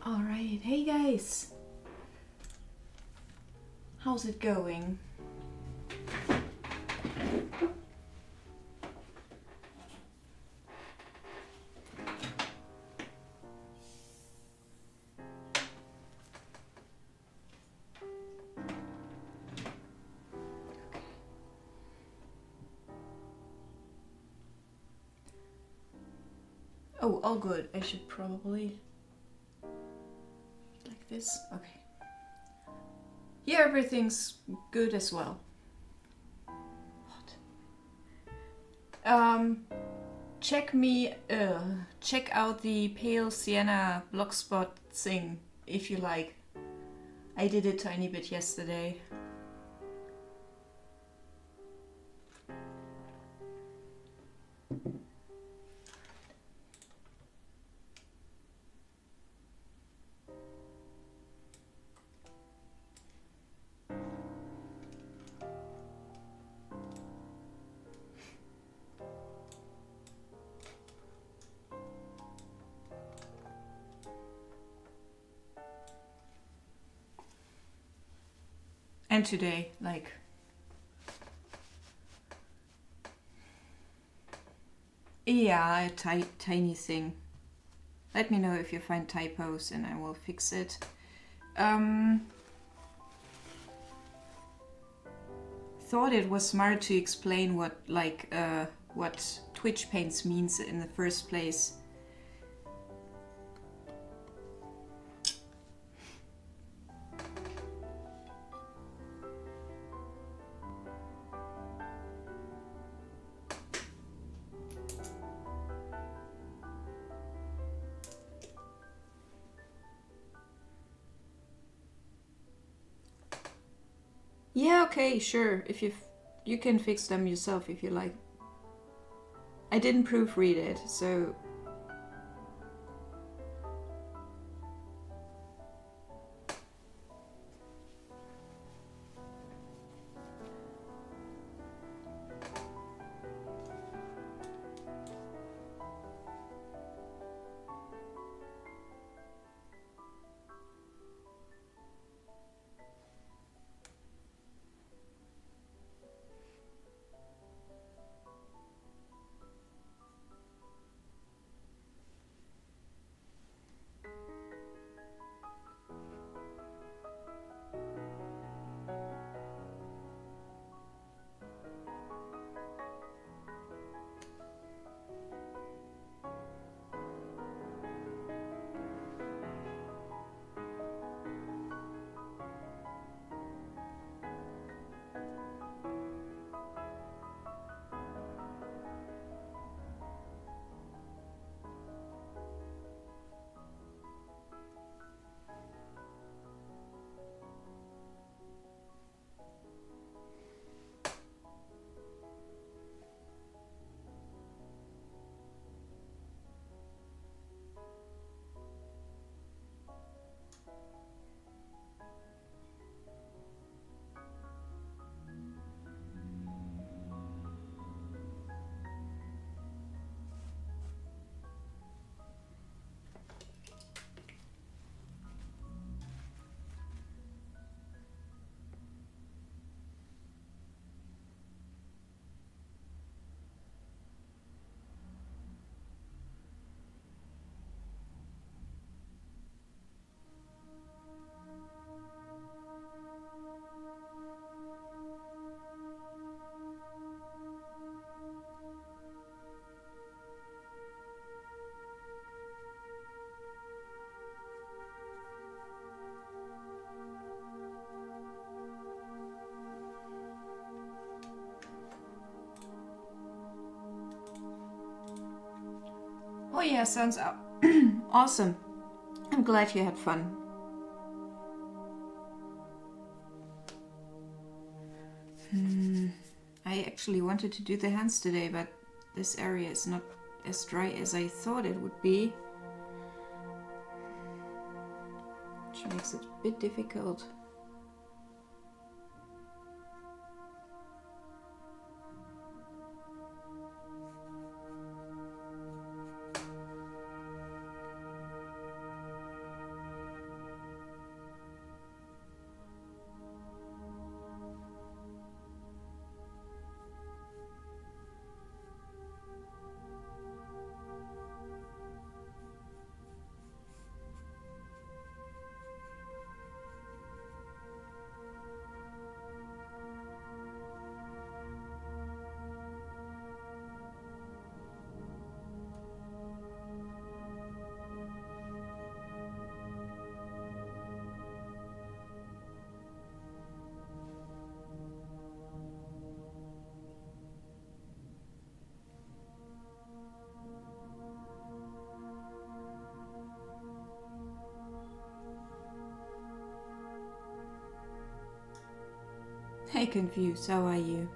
Alright, hey guys! How's it going? Oh, all good. I should probably... like this? Okay. Yeah, everything's good as well. What? Check out the PaleSienna blogspot thing if you like. I did a tiny bit yesterday. And today, like... yeah, a tiny thing. Let me know if you find typos and I will fix it. Thought it was smart to explain what Twitch Paints means in the first place. Yeah, okay, sure. If you can fix them yourself if you like. I didn't proofread it, so... oh yeah, sounds awesome. I'm glad you had fun. I actually wanted to do the hands today, but this area is not as dry as I thought it would be. Which makes it a bit difficult. Hey Confused, how are you?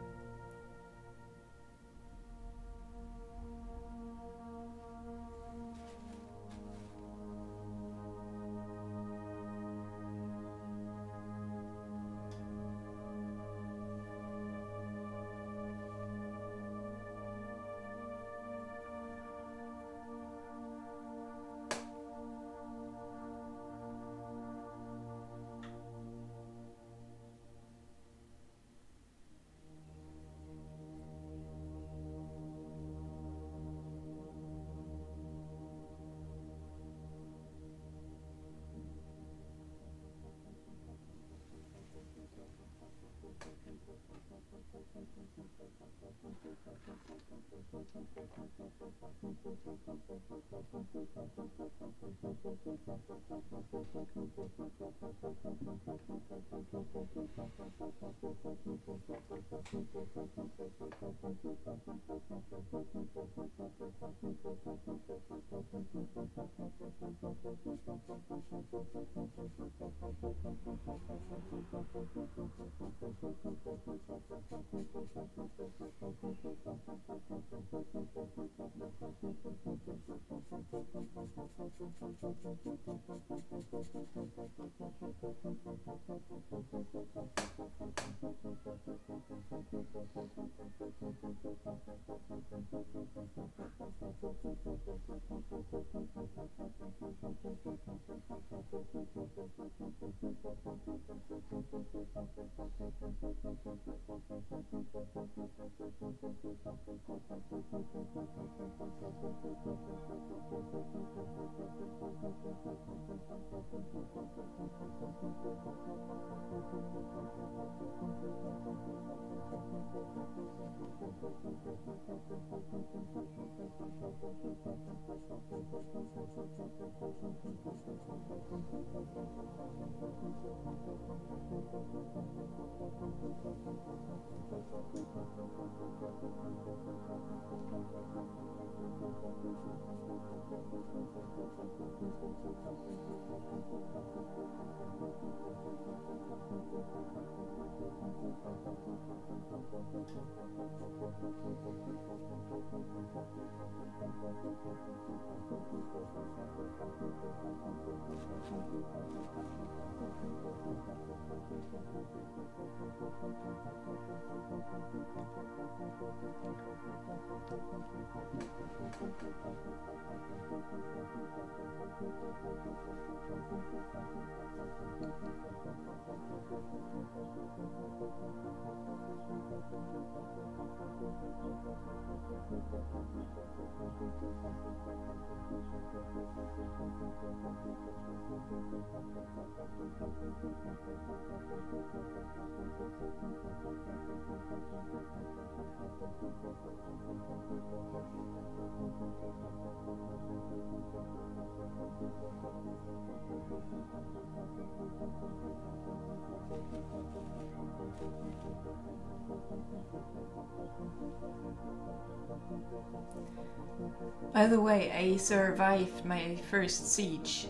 By the way, I survived my first siege.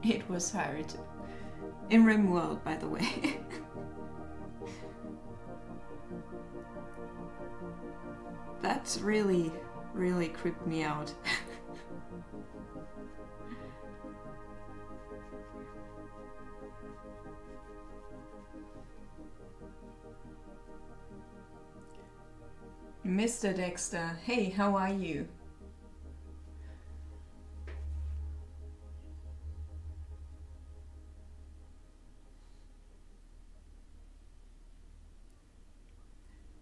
It was hard. In RimWorld, by the way. That really creeped me out. Mr. Dexter, hey, how are you?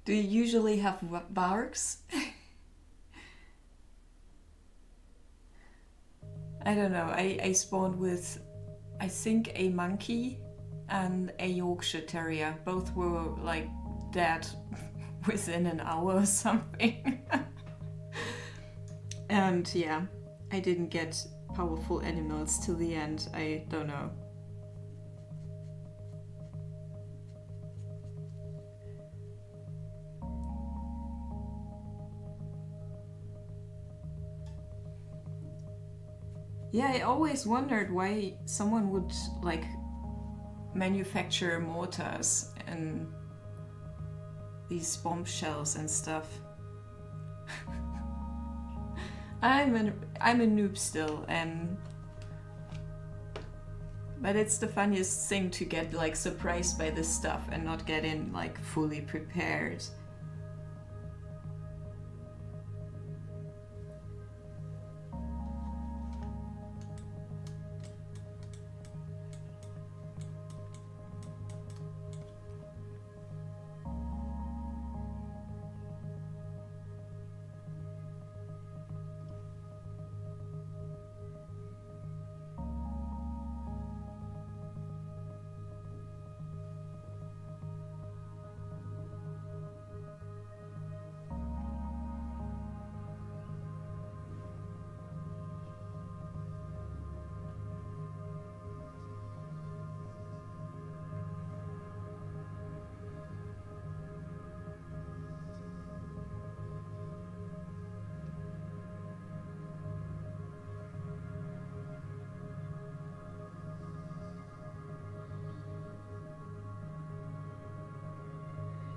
Do you usually have barks? I don't know, I spawned with, I think, a monkey and a Yorkshire Terrier. Both were like dead within an hour or something. And yeah, I didn't get powerful animals till the end, I don't know. Yeah, I always wondered why someone would like manufacture mortars and these bombshells and stuff. I'm a noob still, but it's the funniest thing to get like surprised by this stuff and not get in like fully prepared.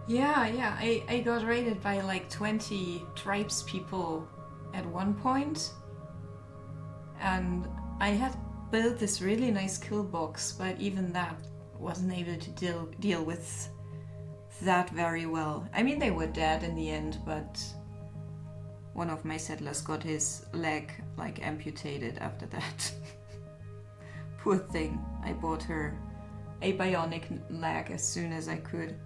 Yeah, I got raided by like 20 tribes people at one point, and I had built this really nice kill box, but even that wasn't able to deal with that very well. I mean, they were dead in the end, but one of my settlers got his leg like amputated after that. Poor thing. I bought her a bionic leg as soon as I could.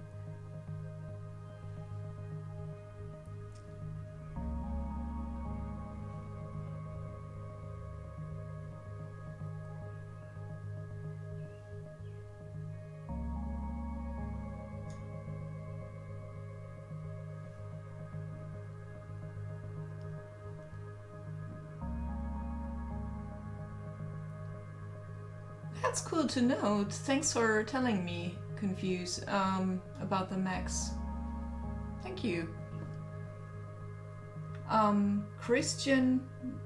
That's cool to know. Thanks for telling me, Confuse, about the mechs. Thank you. Christian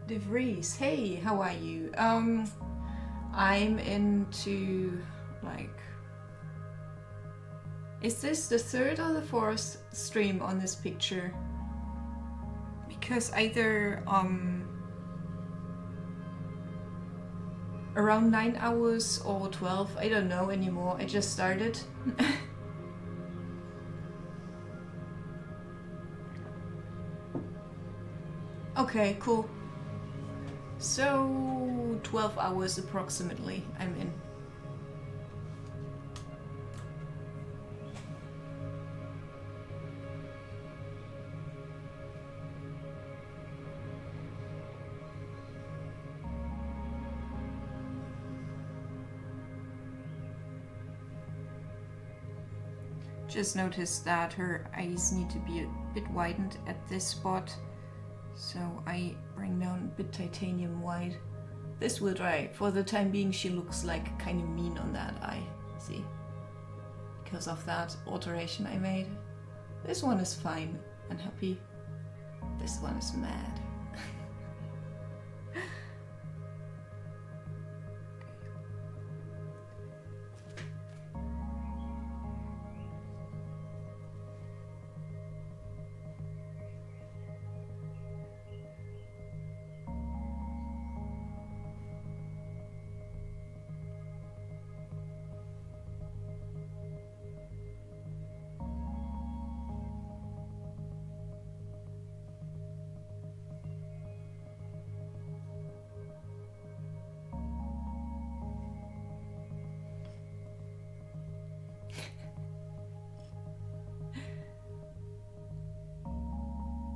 De Vries. Hey, how are you? I'm into, like... Is this the third or the fourth stream on this picture? Because either, around 9 hours or 12, I don't know anymore, I just started. Okay, cool. So 12 hours approximately I'm in. Just noticed that her eyes need to be a bit widened at this spot, so I bring down a bit titanium white. This will dry. For the time being she looks like kind of mean on that eye, see? Because of that alteration I made. This one is fine and happy. This one is mad.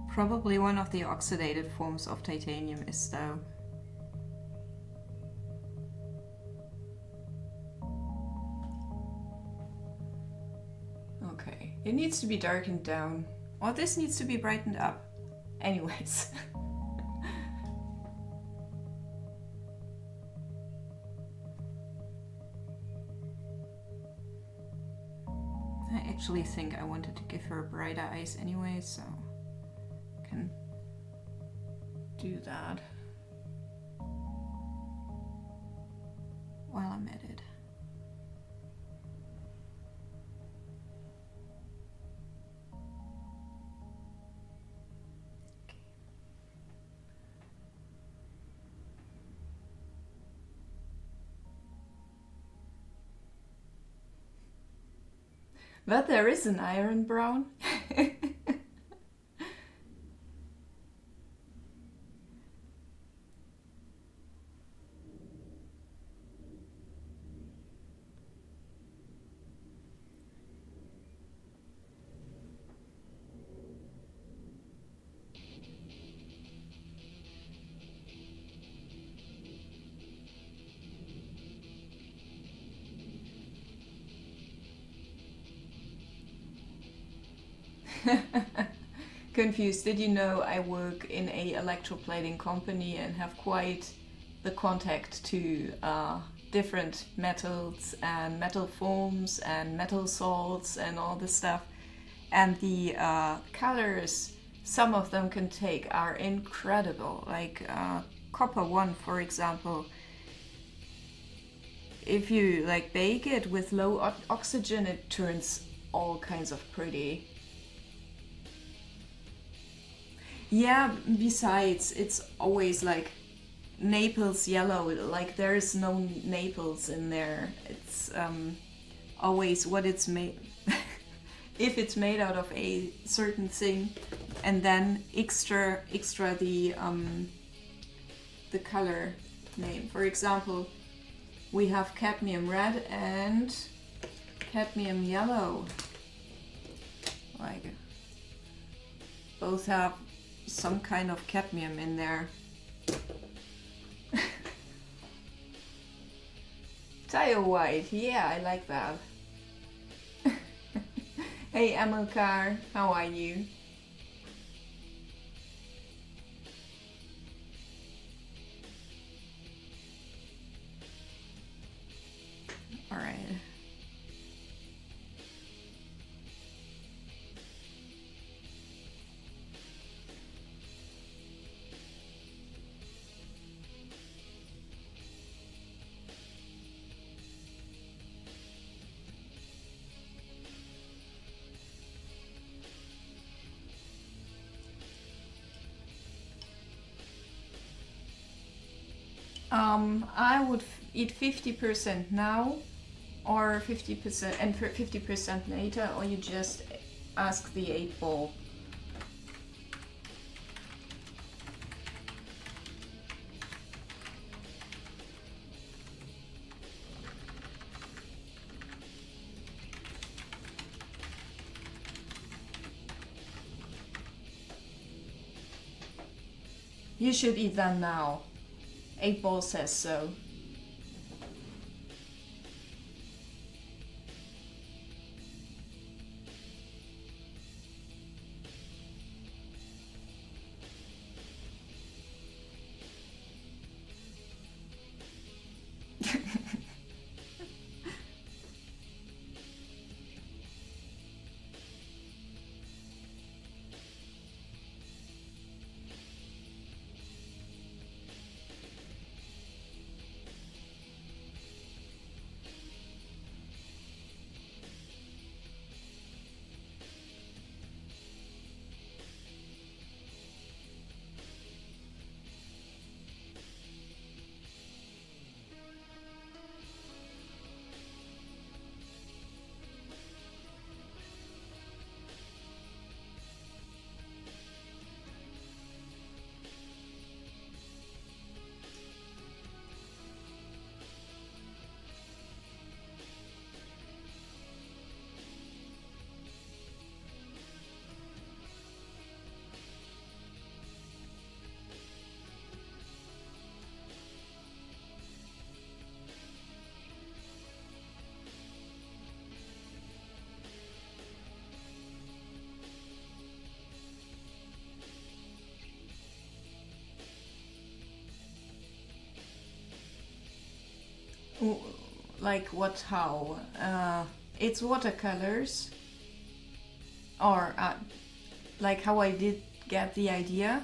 Probably one of the oxidated forms of titanium is though. Okay, it needs to be darkened down. Or this needs to be brightened up. Anyways. I actually think I wanted to give her brighter eyes anyway, so can do that while I'm at it. But there is an iron brown. Confused. Did you know I work in a electroplating company and have quite the contact to different metals and metal foams and metal salts and all this stuff, and the colors some of them can take are incredible, like copper one, for example. If you like bake it with low oxygen, it turns all kinds of pretty. Yeah, besides, it's always like Naples yellow, like there is no Naples in there. It's always what it's made. If it's made out of a certain thing, and then extra the color name. For example, we have cadmium red and cadmium yellow. Like both have some kind of cadmium in there. Tire white, yeah, I like that. Hey Amilcar, how are you? All right. I would eat 50% now, or 50% and 50% later, or you just ask the 8-ball. You should eat them now. 8-ball says so. Like what, how? It's watercolors, or like how I did get the idea.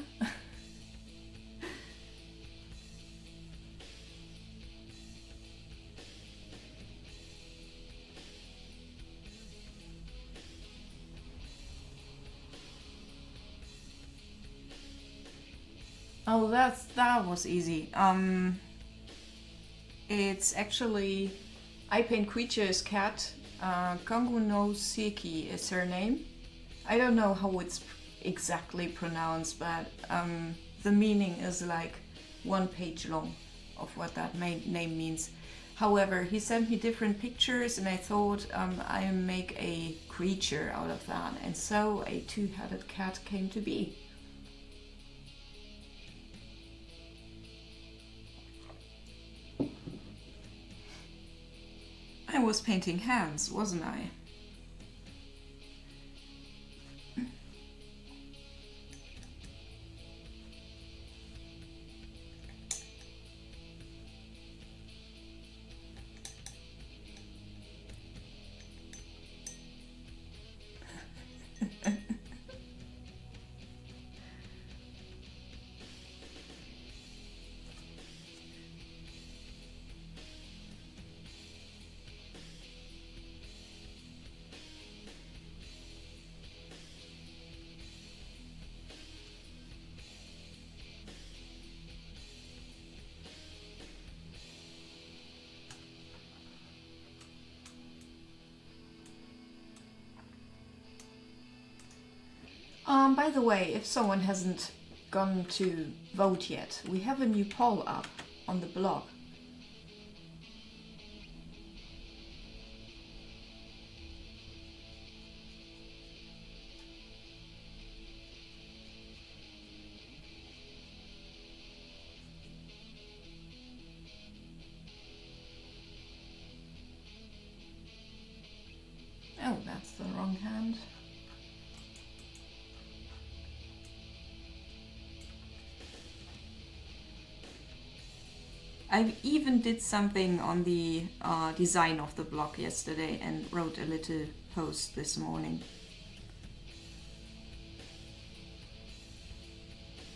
Oh, that was easy. It's actually, I paint creatures, cat, Kongu no Seki is her name. I don't know how it's exactly pronounced, but the meaning is like 1 page long of what that name means. However, he sent me different pictures and I thought I make a creature out of that, and so a 2-headed cat came to be. I was painting hands, wasn't I? By the way, if someone hasn't gone to vote yet, we have a new poll up on the blog. Oh, that's the wrong hand. I even did something on the design of the blog yesterday and wrote a little post this morning.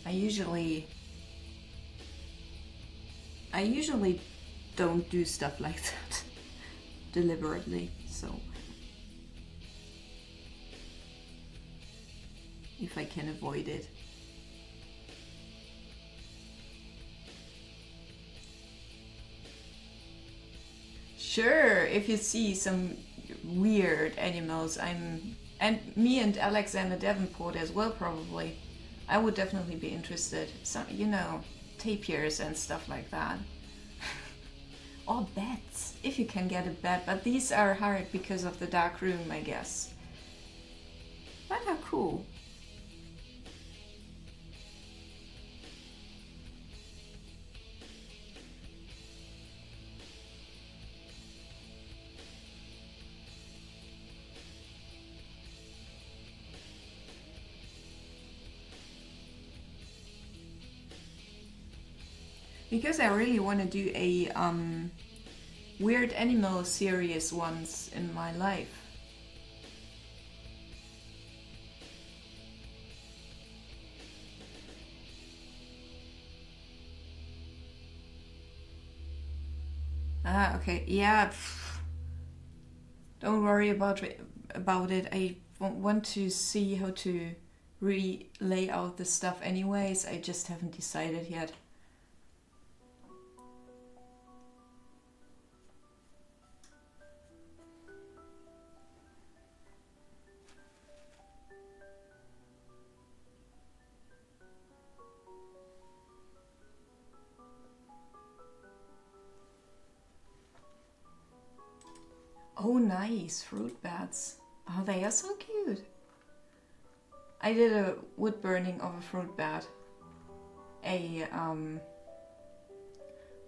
I usually don't do stuff like that deliberately, so if I can avoid it. Sure, if you see some weird animals, and me and Alexander Davenport as well probably, I would definitely be interested. Some, you know, tapirs and stuff like that. Or bats, if you can get a bat, but these are hard because of the dark room, I guess. But how cool. Because I really want to do a weird animal series once in my life. Ah, okay, yeah. Don't worry about it. I want to see how to lay out the stuff anyways. I just haven't decided yet. Oh, nice, fruit bats. Oh, they are so cute. I did a wood burning of a fruit bat.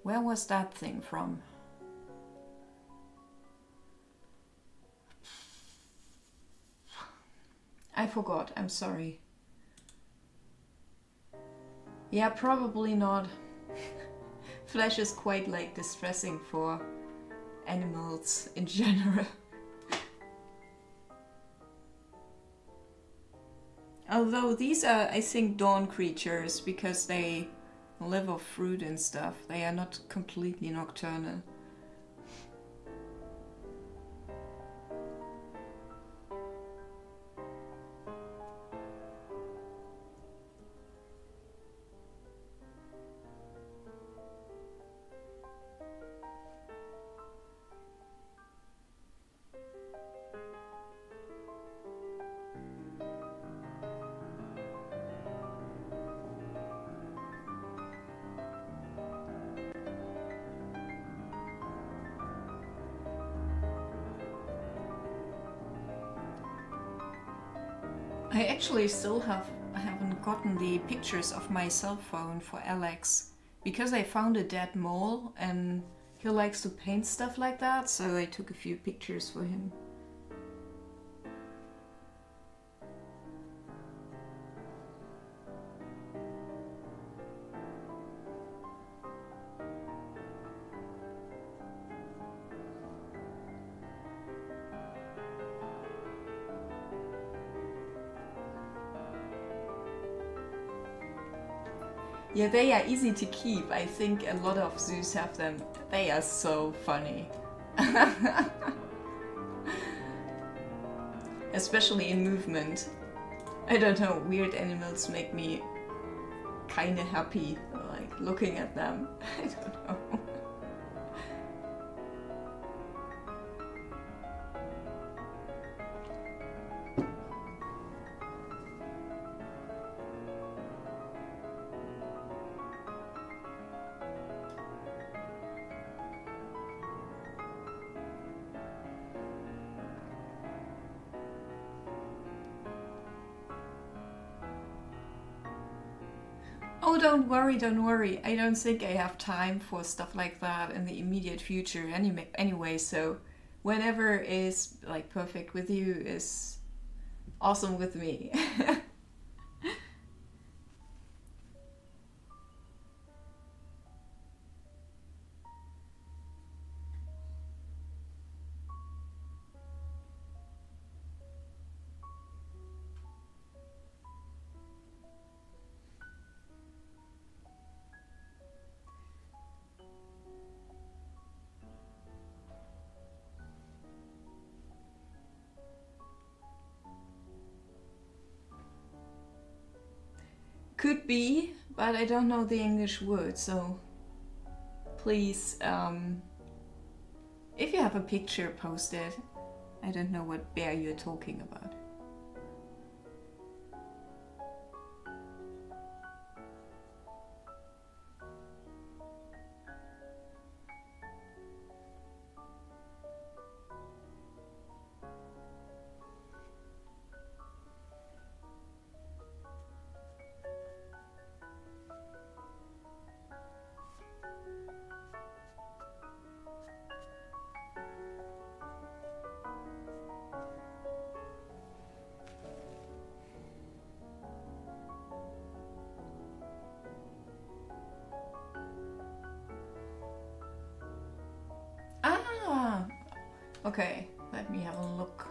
Where was that thing from? I forgot, I'm sorry. Yeah, probably not. Flesh is quite like distressing for animals in general. Although these are, I think, dawn creatures because they live off fruit and stuff. They are not completely nocturnal. I actually still haven't gotten the pictures of my cell phone for Alex because I found a dead mole and he likes to paint stuff like that, so I took a few pictures for him. Yeah, they are easy to keep. I think a lot of zoos have them. They are so funny. Especially in movement. I don't know, weird animals make me kinda happy, like looking at them. I don't know. Oh, don't worry, don't worry. I don't think I have time for stuff like that in the immediate future anyway, so whenever is like perfect with you is awesome with me. Could be, but I don't know the English word, so please, if you have a picture, post it. I don't know what bear you're talking about. Ah, okay, let me have a look.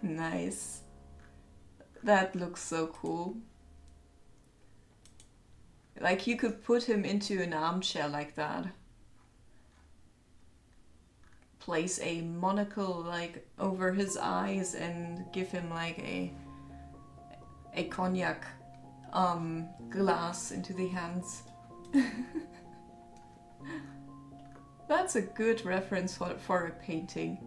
Nice. That looks so cool. Like you could put him into an armchair like that. Place a monocle like over his eyes and give him like a cognac glass into the hands. That's a good reference for a painting.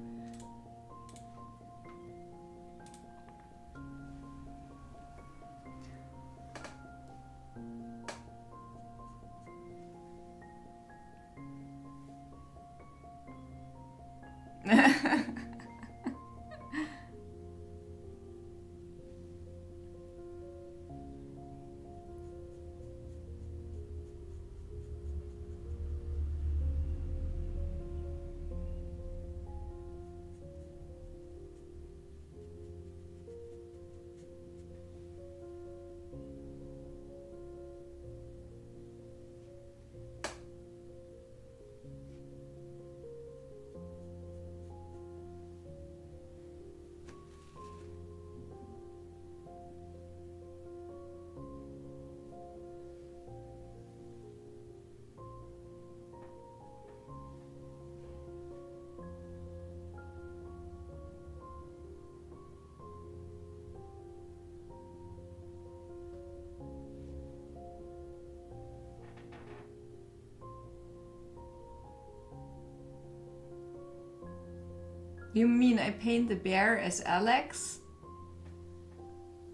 You mean I paint the bear as Alex?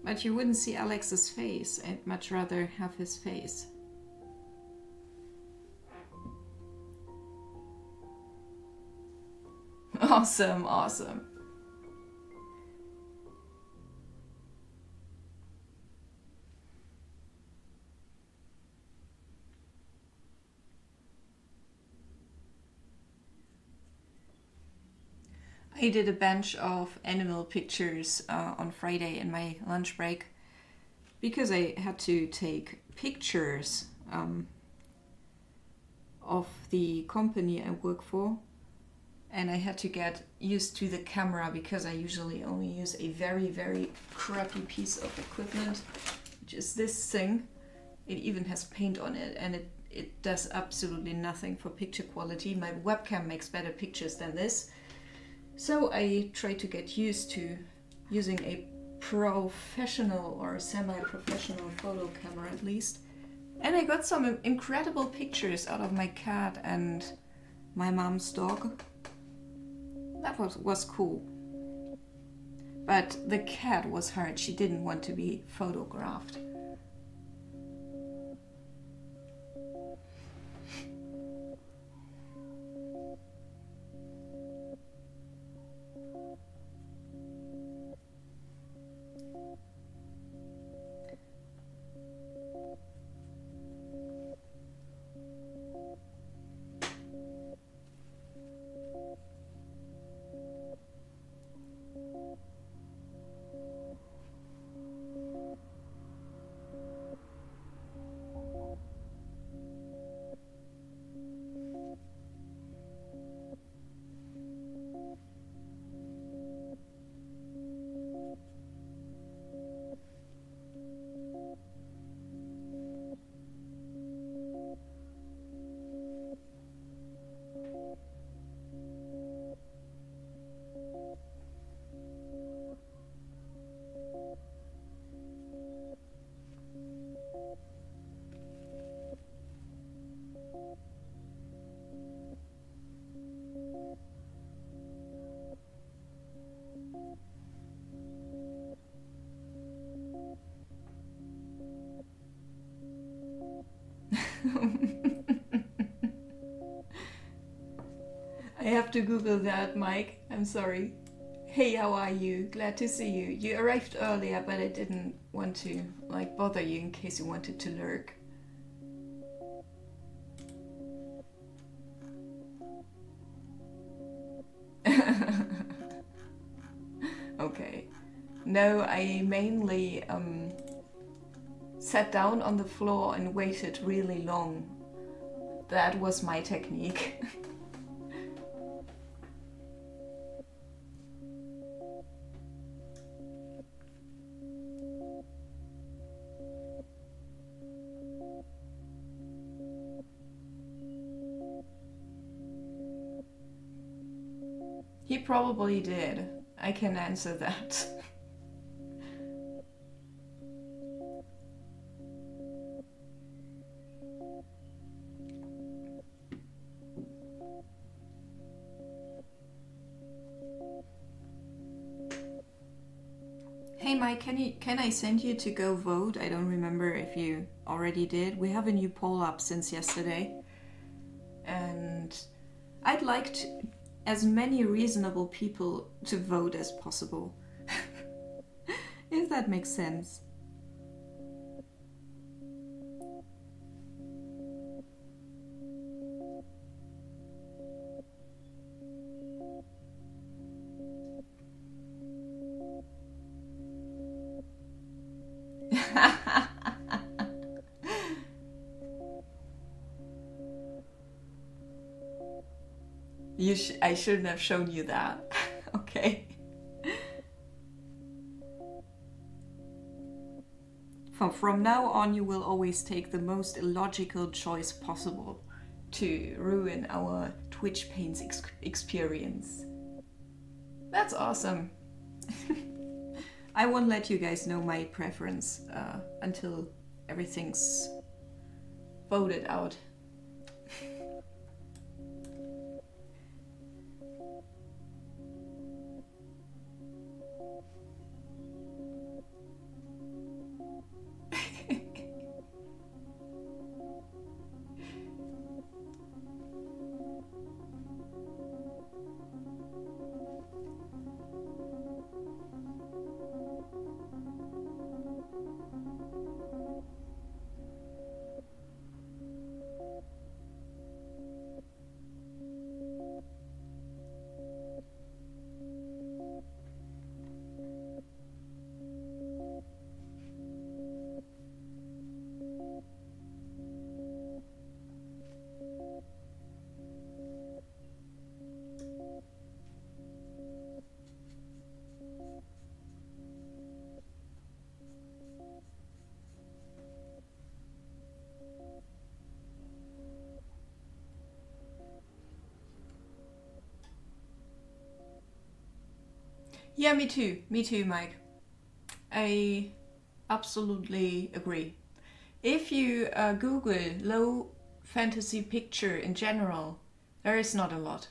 But you wouldn't see Alex's face. I'd much rather have his face. Awesome, awesome. I did a bunch of animal pictures on Friday in my lunch break because I had to take pictures of the company I work for, and I had to get used to the camera because I usually only use a very, very crappy piece of equipment, which is this thing. It even has paint on it, and it does absolutely nothing for picture quality. My webcam makes better pictures than this. So I try to get used to using a professional or semi-professional photo camera at least. And I got some incredible pictures out of my cat and my mom's dog. That was cool. But the cat was hard. She didn't want to be photographed. I have to Google that, Mike. I'm sorry. Hey, how are you? Glad to see you. You arrived earlier, but I didn't want to bother you in case you wanted to lurk. Okay. No, I mainly sat down on the floor and waited really long. That was my technique. He probably did. I can answer that. Hey Mike, can I send you to go vote? I don't remember if you already did. We have a new poll up since yesterday. And I'd like as many reasonable people to vote as possible. If that makes sense. I shouldn't have shown you that. Okay. From now on, you will always take the most illogical choice possible to ruin our Twitch Pains experience. That's awesome. I won't let you guys know my preference until everything's voted out. Yeah, me too. Me too, Mike. I absolutely agree. If you Google low fantasy picture in general, there is not a lot.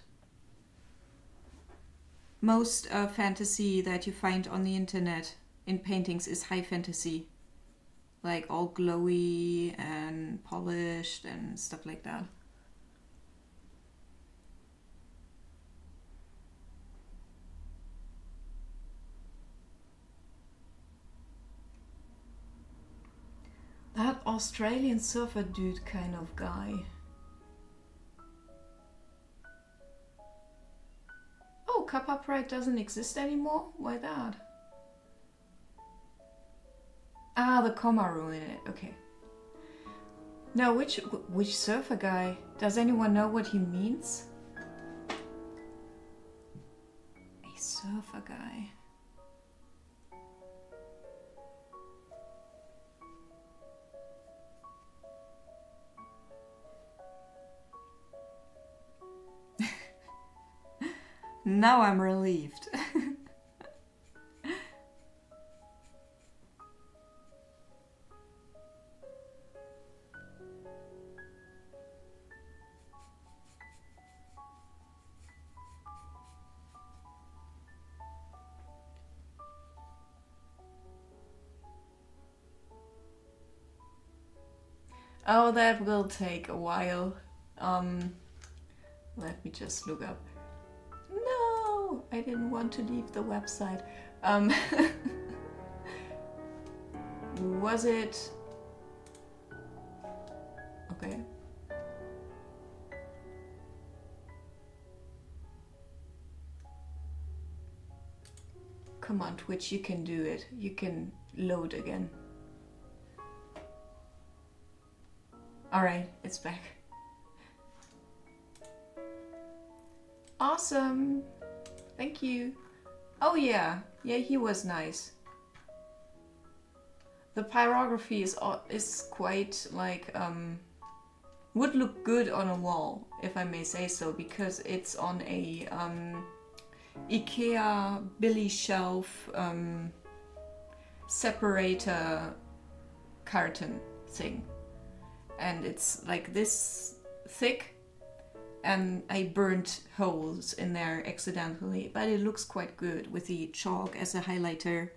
Most fantasy that you find on the internet in paintings is high fantasy. Like all glowy and polished and stuff like that. That Australian surfer dude kind of guy. Oh, Cup Upright doesn't exist anymore? Why that? Ah, the comma ruined it. Okay. No, which surfer guy? Does anyone know what he means? A surfer guy. Now I'm relieved. Oh, that will take a while. Let me just look up. No, I didn't want to leave the website. Was it? Okay. Come on, Twitch, you can do it. You can load again. Alright, it's back. Awesome! Thank you. Oh yeah, he was nice. The pyrography is quite like would look good on a wall, if I may say so, because it's on a IKEA Billy shelf separator carton thing. And it's like this thick, and I burnt holes in there accidentally, but it looks quite good with the chalk as a highlighter.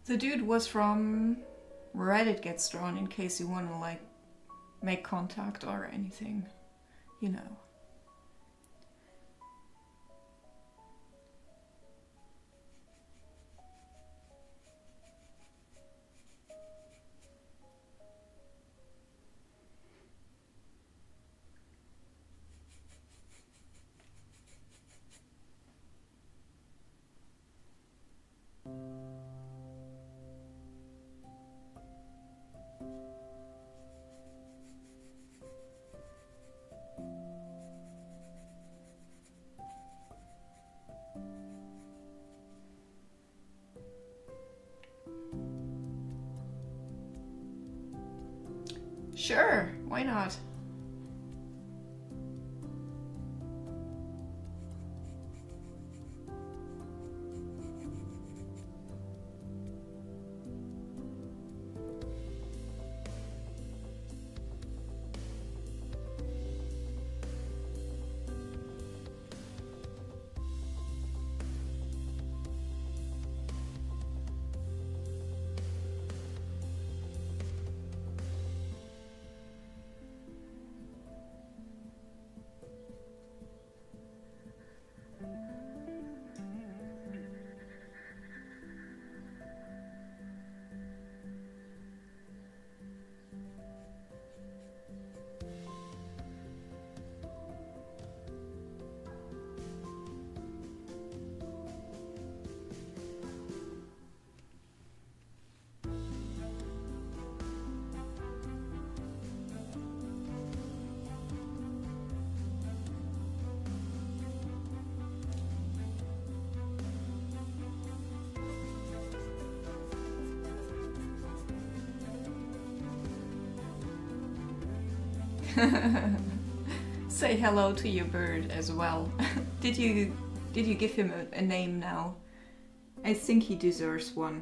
The dude was from Reddit Gets Drawn, in case you want to like make contact or anything, you know. Sure, why not? Say hello to your bird as well. Did you give him a name now? I think he deserves one.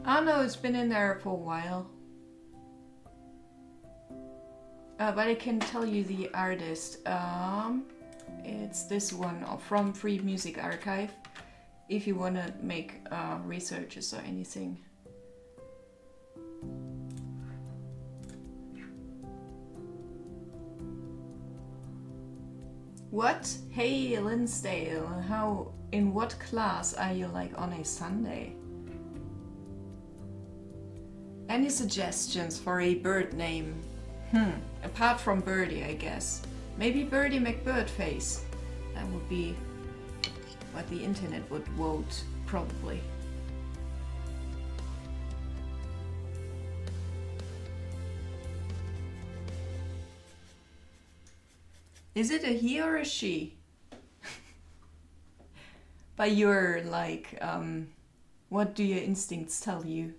Oh no, it's been in there for a while. But I can tell you the artist. It's this one from Free Music Archive. If you want to make researches or anything. What? Hey, Linsdale, in what class are you like on a Sunday? Any suggestions for a bird name? Apart from Birdie, I guess. Maybe Birdie McBirdface. That would be what the internet would vote, probably. Is it a he or a she? By your, like, what do your instincts tell you?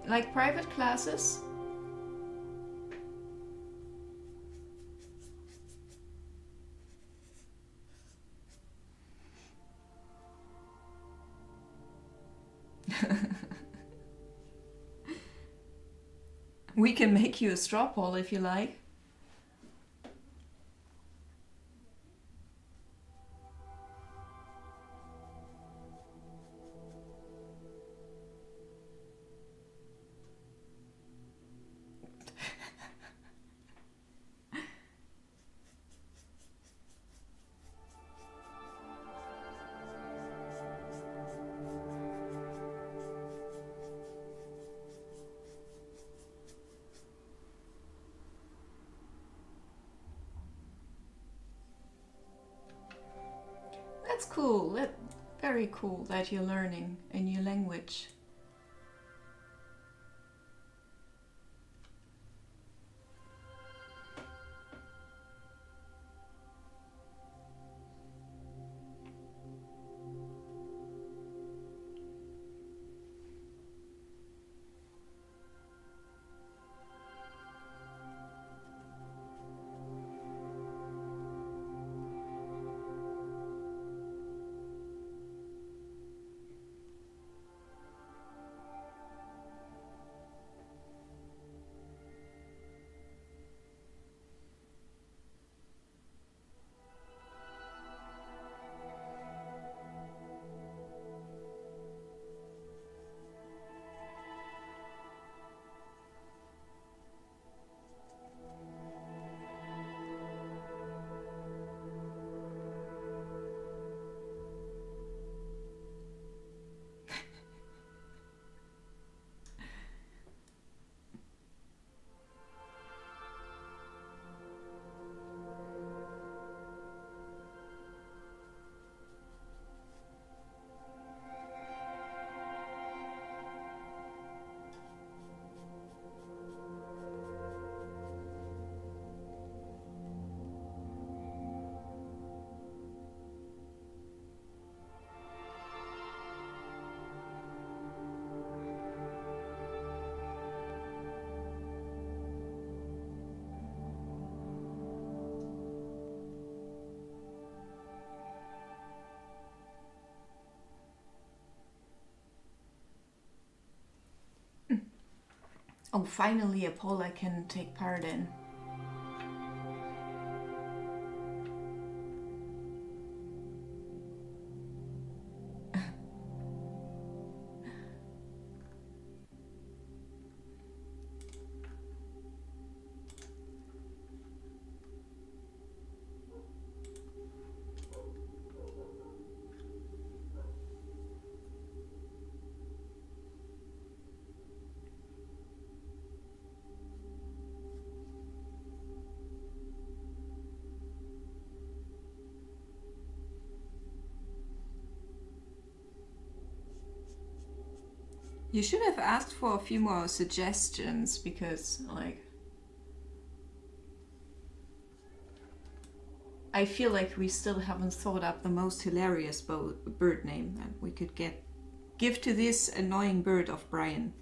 Like private classes? We can make you a straw poll if you like. That's cool. Very cool that you're learning a new language. Oh, finally a poll I can take part in. You should have asked for a few more suggestions because, like, I feel like we still haven't thought up the most hilarious bird name that we could give to this annoying bird of Brian.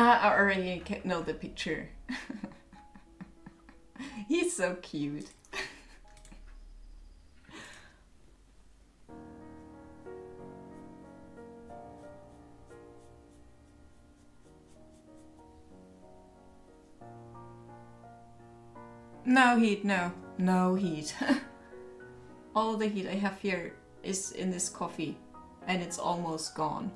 I already know the picture. He's so cute. No heat, no heat. All the heat I have here is in this coffee and it's almost gone.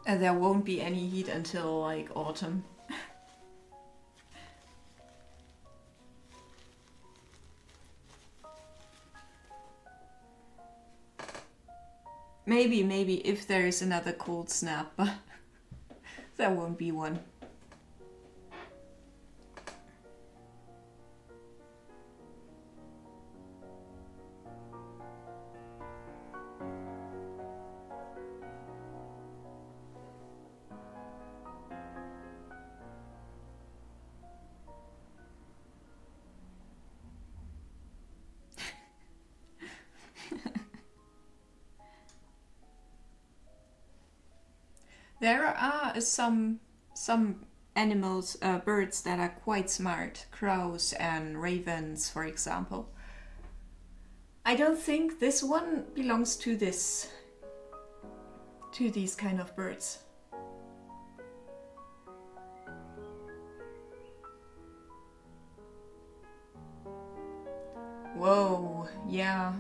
And there won't be any heat until like autumn. Maybe if there is another cold snap, but there won't be one. There are some animals, birds that are quite smart, crows and ravens, for example. I don't think this one belongs to these kind of birds. Whoa, yeah.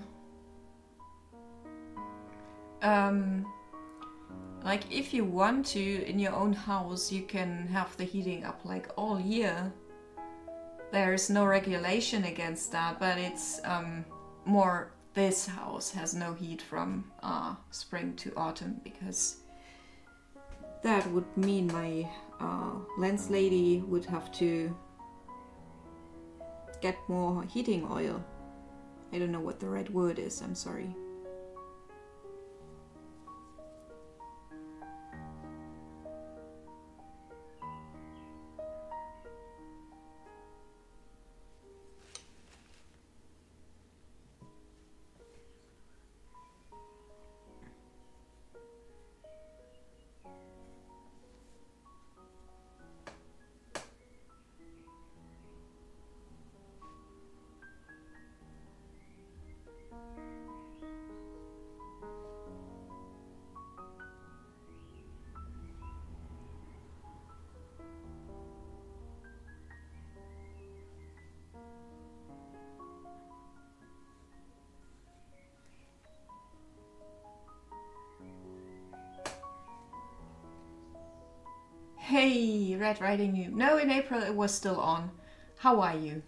Like if you want to, in your own house, you can have the heating up like all year. There's no regulation against that, but it's more this house has no heat from spring to autumn, because that would mean my lens lady would have to get more heating oil. I don't know what the right word is, I'm sorry. Hey, Red Riding Hood. No, in April it was still on. How are you?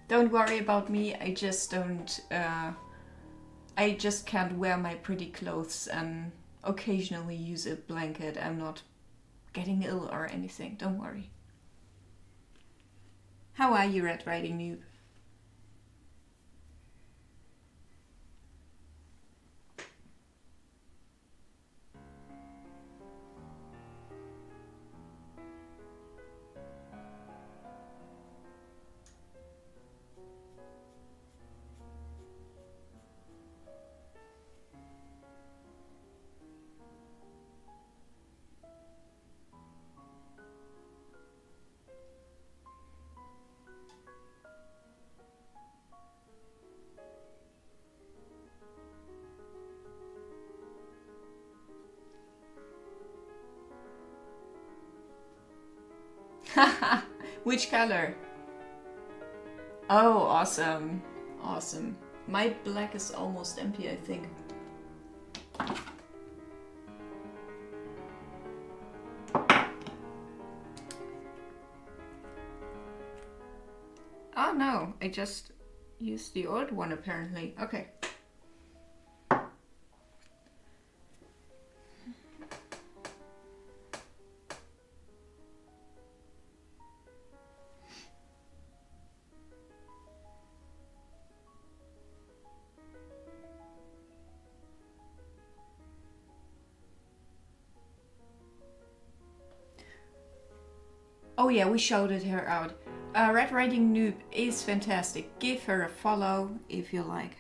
Don't worry about me. I just don't. I just can't wear my pretty clothes and occasionally use a blanket. I'm not getting ill or anything. Don't worry. How are you, Red Riding Noob? Which color? Oh, awesome. Awesome. My black is almost empty, I think. Oh no, I just used the old one apparently. Okay. Oh yeah, we shouted her out. Red Riding Noob is fantastic. Give her a follow if you like.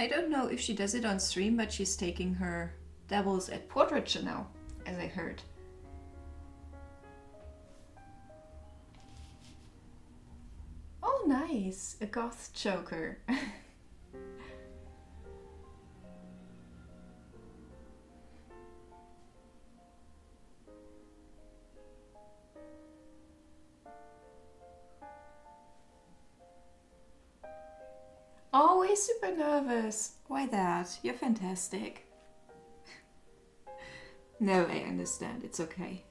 I don't know if she does it on stream, but she's taking her dabbles at portraiture now, as I heard. Oh nice, a goth choker. Oh, he's super nervous. Why that? You're fantastic. No, I understand. It's okay.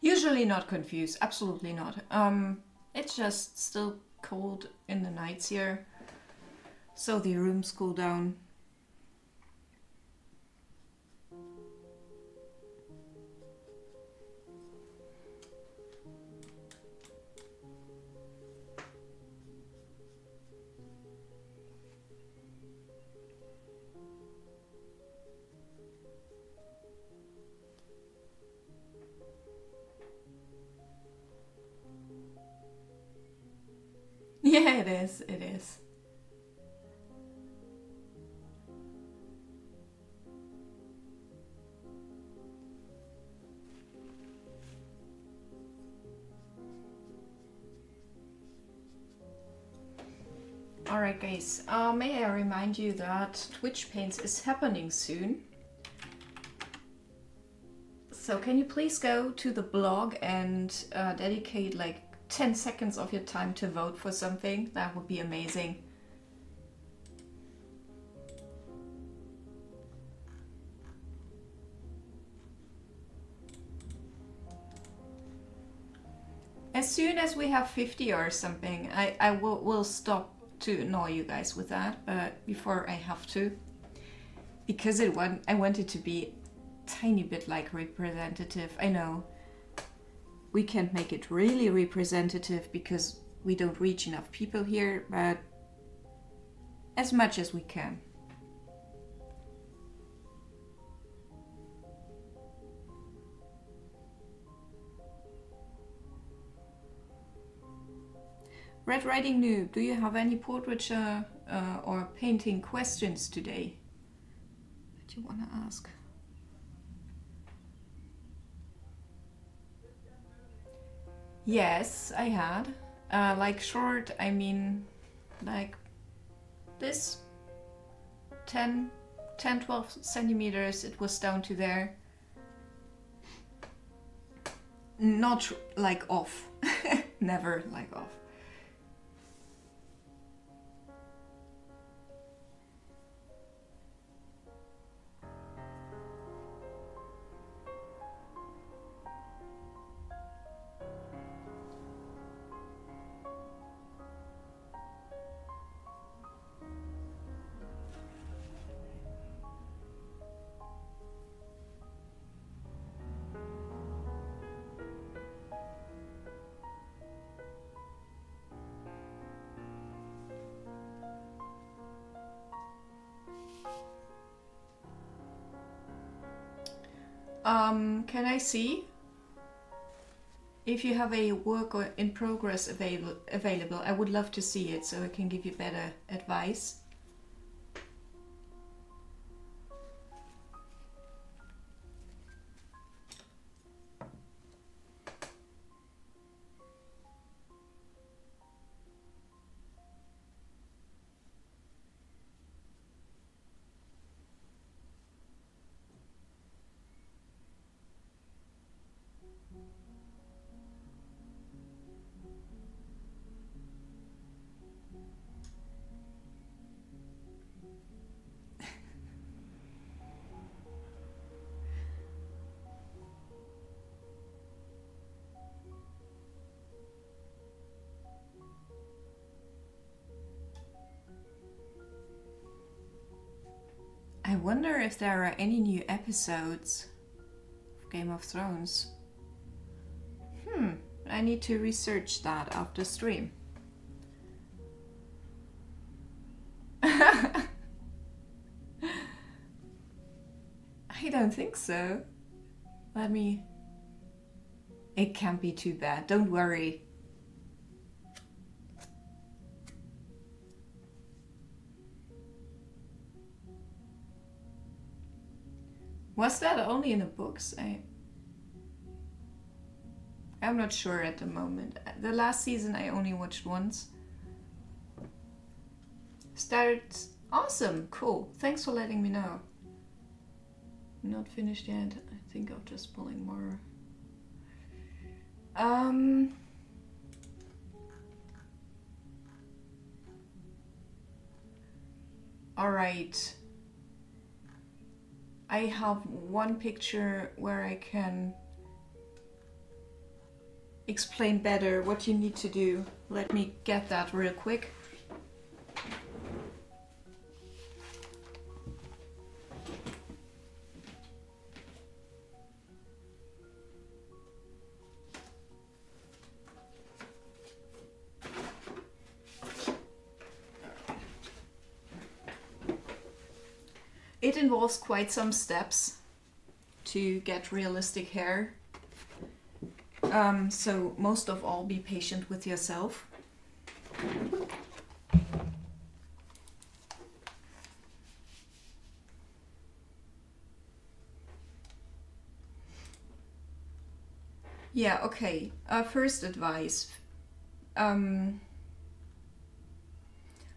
Usually not confused, absolutely not. It's just still cold in the nights here, so the rooms cool down. Yeah, It is, it is. Alright guys, may I remind you that Twitch Paints is happening soon. So can you please go to the blog and dedicate like 10 seconds of your time to vote for something? That would be amazing. As soon as we have 50 or something, I will stop to annoy you guys with that, but before I have to, because I want it to be a tiny bit like representative. I know we can't make it really representative because we don't reach enough people here, but as much as we can. Red Riding Noob, do you have any portraiture or painting questions today that you want to ask? Yes, I had. Like short, I mean, like this 10, 12 centimeters, it was down to there. Not like off, never like off. Can I see if you have a work or in progress available? I would love to see it so I can give you better advice. I wonder if there are any new episodes of Game of Thrones. I need to research that after stream. I don't think so. Let me... It can't be too bad, don't worry. Was that only in the books? I'm not sure at the moment. The last season I only watched once. Started... Awesome, cool. Thanks for letting me know. Not finished yet. I think I'm just pulling more. Alright. I have one picture where I can explain better what you need to do. Let me get that real quick. It involves quite some steps to get realistic hair. So most of all, be patient with yourself. Yeah, okay. First advice.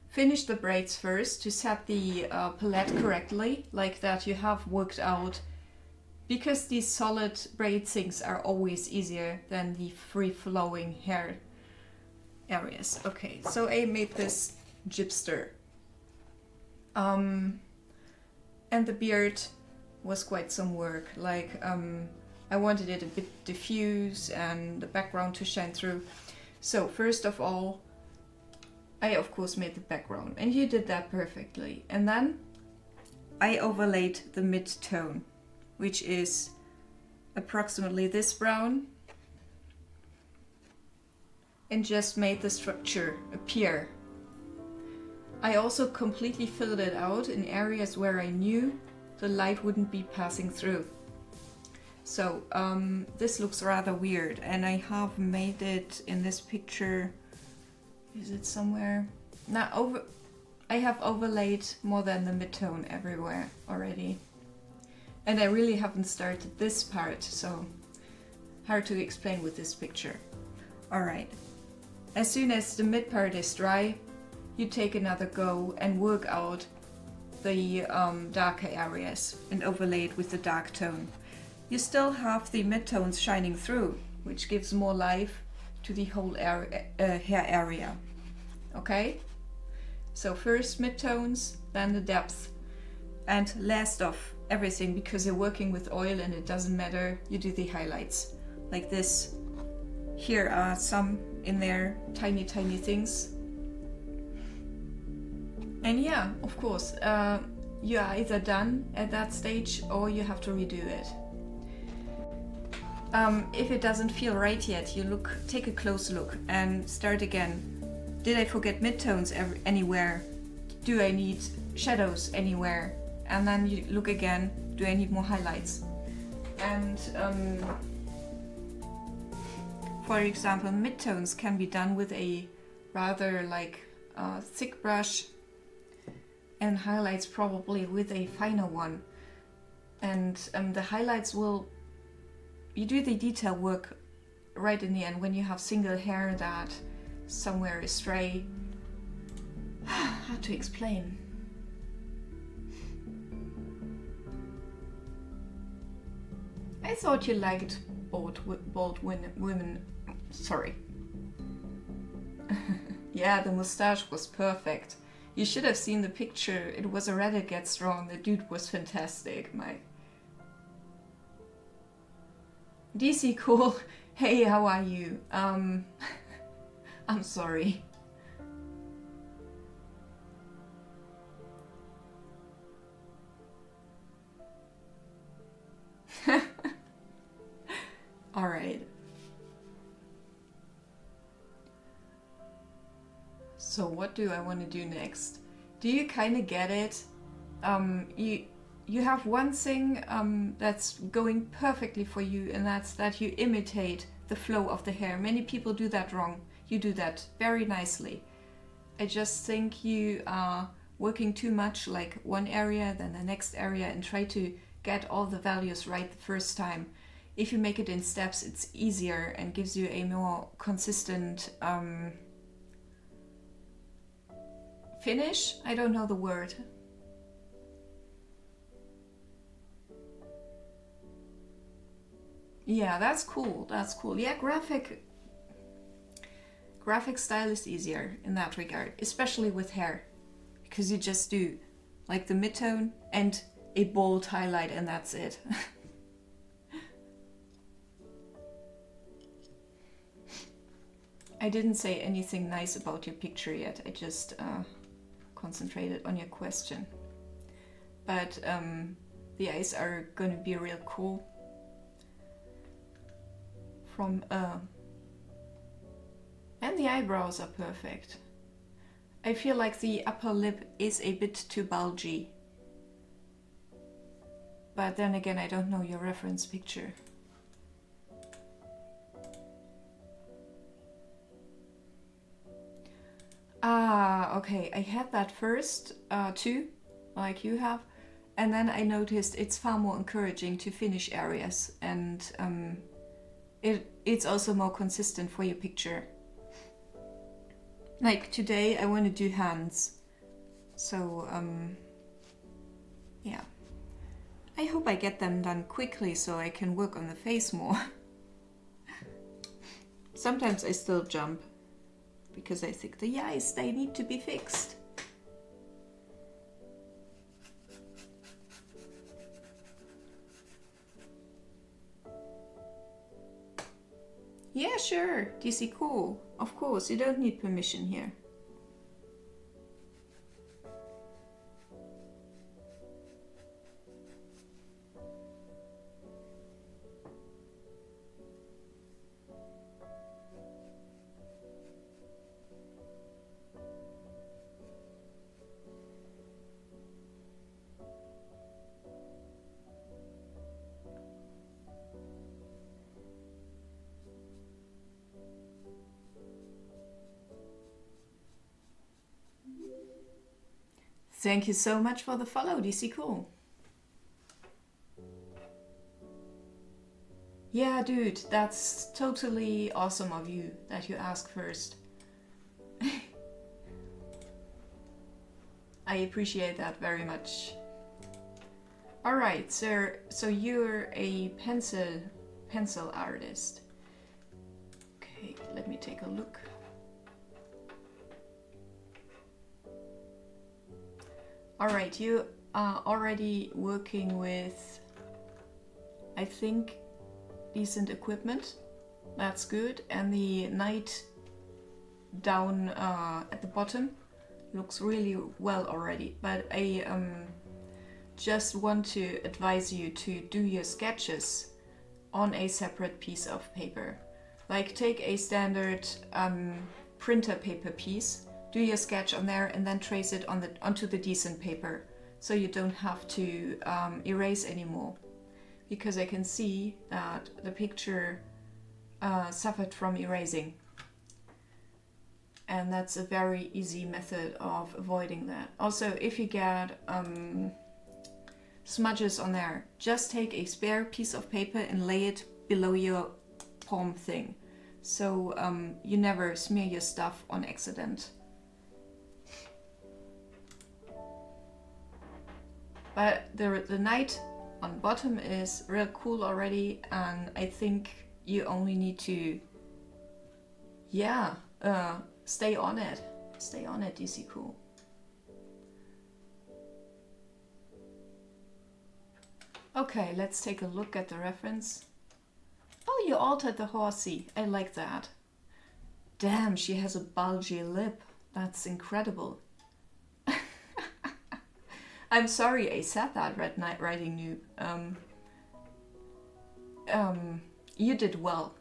Finish the braids first to set the palette correctly, like that you have worked out, because these solid braid things are always easier than the free-flowing hair areas. Okay, so I made this gypster. And the beard was quite some work. Like, I wanted it a bit diffuse and the background to shine through. So first of all, I of course made the background, and you did that perfectly. And then I overlaid the mid-tone, which is approximately this brown, and just made the structure appear. I also completely filled it out in areas where I knew the light wouldn't be passing through. So this looks rather weird, and I have made it in this picture. Is it somewhere? Now I have overlaid more than the mid-tone everywhere already. And I really haven't started this part, so hard to explain with this picture. Alright, as soon as the mid part is dry, you take another go and work out the darker areas and overlay it with the dark tone. You still have the mid-tones shining through, which gives more life to the whole area, hair area. Okay? So first mid-tones, then the depth, and last of everything, because you're working with oil and it doesn't matter, you do the highlights. Like this. Here are some in there, tiny things. And yeah, of course, you are either done at that stage or you have to redo it. If it doesn't feel right yet, you take a close look and start again. Did I forget midtones anywhere? Do I need shadows anywhere? And then you look again, do I need more highlights? And for example, midtones can be done with a rather thick brush, and highlights probably with a finer one. And the highlights you do the detail work right in the end when you have single hair that somewhere is stray. How to explain? I thought you liked bald women. Sorry. Yeah, the mustache was perfect. You should have seen the picture. It was a Reddit Get Strong. The dude was fantastic. DC cool. Hey, how are you? I'm sorry. All right. So what do I want to do next? Do you kind of get it? You have one thing that's going perfectly for you, and that's that you imitate the flow of the hair. Many people do that wrong. You do that very nicely. I just think you are working too much, like one area, then the next area, and try to get all the values right the first time. If you make it in steps, it's easier and gives you a more consistent finish? I don't know the word. Yeah, that's cool. That's cool. Yeah, graphic style is easier in that regard, especially with hair, because you just do like the mid-tone and a bold highlight, and that's it. I didn't say anything nice about your picture yet. I just concentrated on your question. But the eyes are going to be real cool. And the eyebrows are perfect. I feel like the upper lip is a bit too bulgy. But then again, I don't know your reference picture. Ah, okay, I had that first too, like you have, and then I noticed it's far more encouraging to finish areas and It's also more consistent for your picture. Like today I want to do hands. So yeah. I hope I get them done quickly so I can work on the face more. Sometimes I still jump because I think the eyes, they need to be fixed. Yeah, sure, DC cool. Of course, you don't need permission here. Thank you so much for the follow, DC Cool. Yeah, dude, that's totally awesome of you that you ask first. I appreciate that very much. Alright, sir, so you're a pencil artist. Okay, let me take a look. Alright, you are already working with, I think, decent equipment. That's good. And the night down at the bottom looks really well already. But I just want to advise you to do your sketches on a separate piece of paper. Like take a standard printer paper piece, do your sketch on there, and then trace it on onto the decent paper, so you don't have to erase anymore. Because I can see that the picture suffered from erasing, and that's a very easy method of avoiding that. Also, if you get smudges on there, just take a spare piece of paper and lay it below your palm thing, so you never smear your stuff on accident. But the night on bottom is real cool already, and I think you only need to, yeah, stay on it. Stay on it, DC Cool. Okay, let's take a look at the reference. Oh, you altered the horsey. I like that. Damn, she has a bulgy lip. That's incredible. I'm sorry I said that, Red Knight Riding Noob. You did well.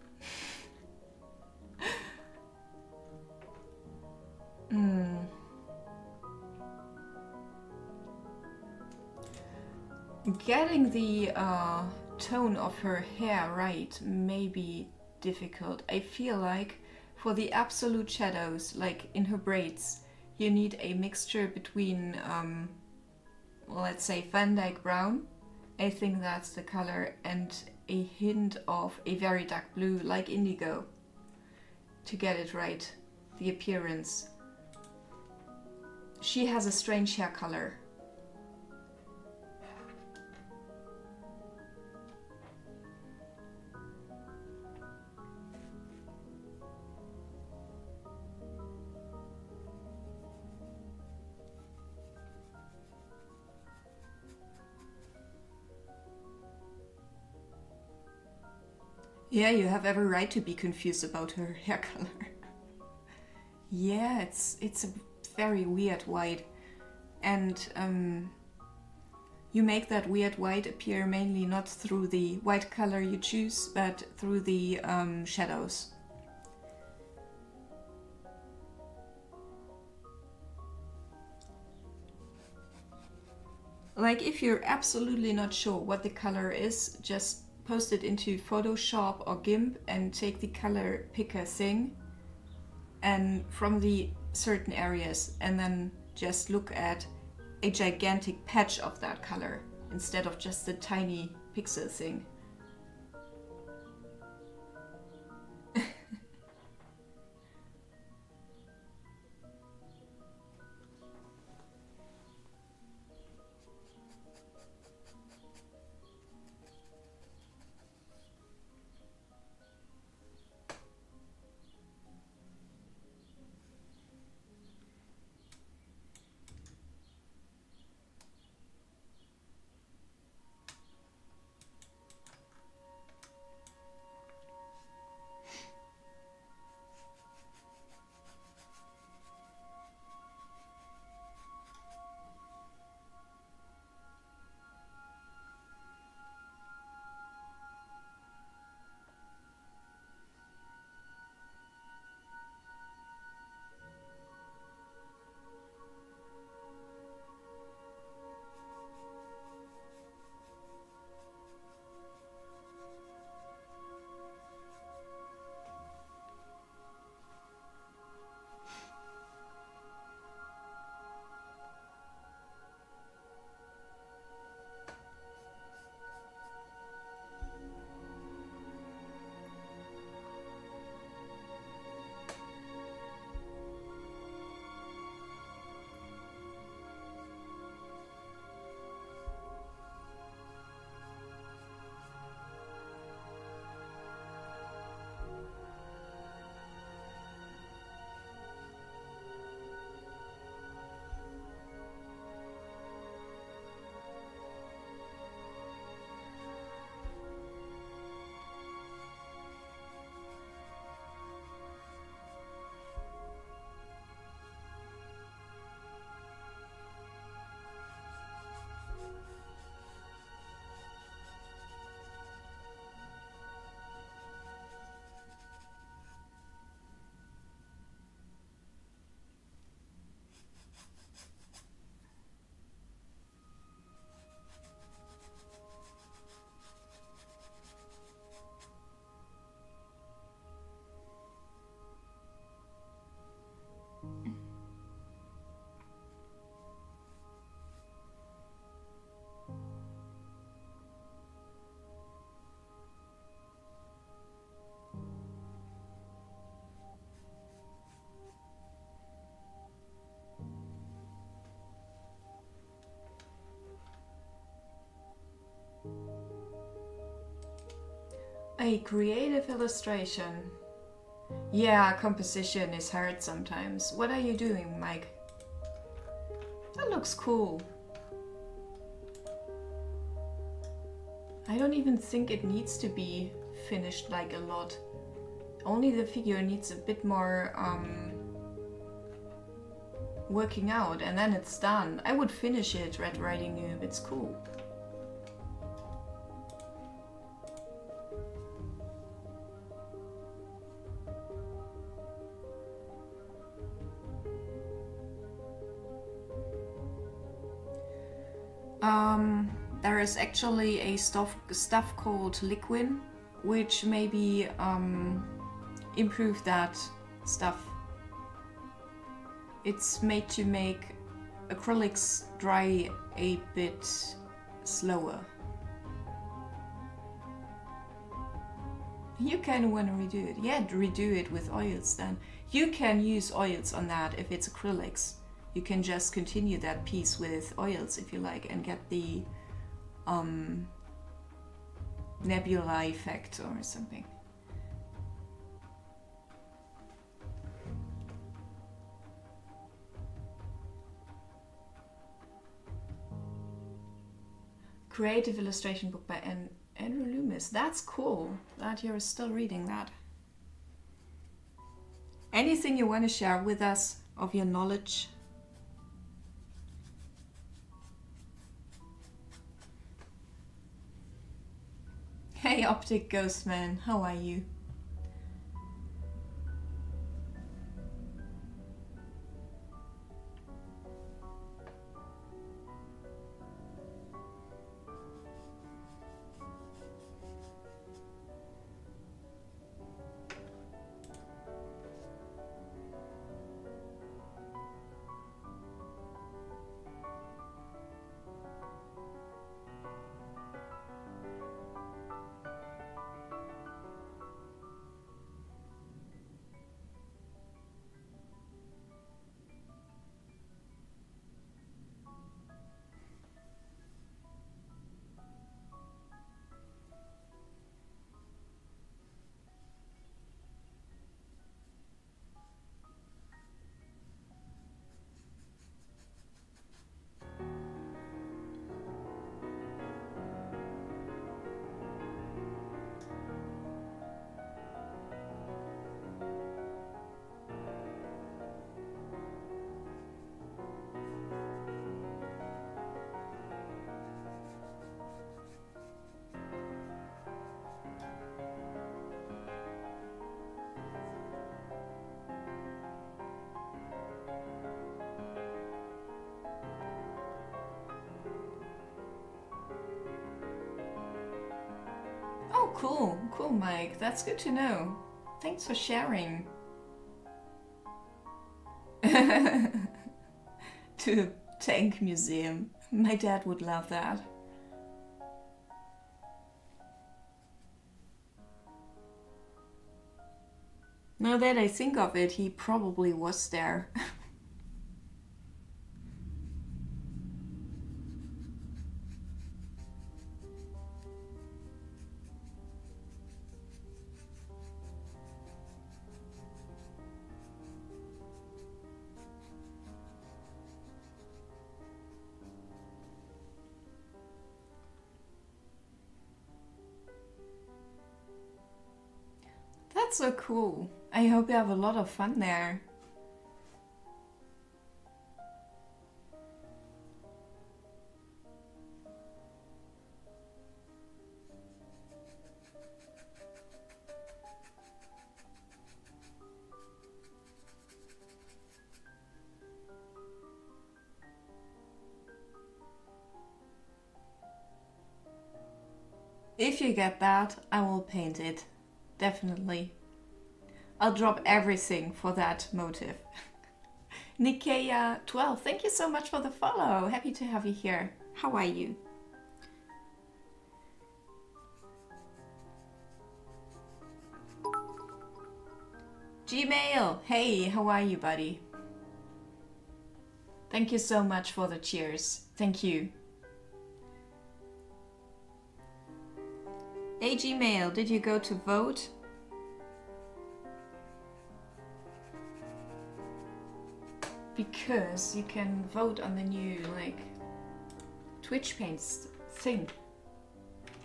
Getting the tone of her hair right may be difficult. I feel like for the absolute shadows, like in her braids, you need a mixture between let's say Van Dyke Brown, I think that's the color, and a hint of a very dark blue like indigo to get it right, the appearance. She has a strange hair color. Yeah, you have every right to be confused about her hair color. Yeah, it's a very weird white, and you make that weird white appear mainly not through the white color you choose, but through the shadows. Like if you're absolutely not sure what the color is, just post it into Photoshop or GIMP and take the color picker thing and from the certain areas, and then just look at a gigantic patch of that color instead of just the tiny pixel thing. A creative illustration. Yeah, composition is hard sometimes. What are you doing, Mike? That looks cool. I don't even think it needs to be finished like a lot. Only the figure needs a bit more working out and then it's done. I would finish it, Red Riding Noob, it's cool. There is actually a stuff called Liquin, which maybe improve that stuff. It's made to make acrylics dry a bit slower. You kind of want to redo it. Yeah, redo it with oils then. You can use oils on that if it's acrylics. You can just continue that piece with oils if you like and get the nebula effect or something. Creative illustration book by Andrew Loomis. That's cool that you're still reading that. Anything you want to share with us of your knowledge? Hey Optic Ghost Man, how are you? Oh, cool. Cool, Mike. That's good to know. Thanks for sharing. To a tank museum. My dad would love that. Now that I think of it, he probably was there. That's so cool. I hope you have a lot of fun there. If you get that, I will paint it. Definitely. I'll drop everything for that motive. Nikea12, thank you so much for the follow. Happy to have you here. How are you? Gmail, hey, how are you, buddy? Thank you so much for the cheers. Thank you. Hey Gmail, did you go to vote? Because you can vote on the new like Twitch Paints thing.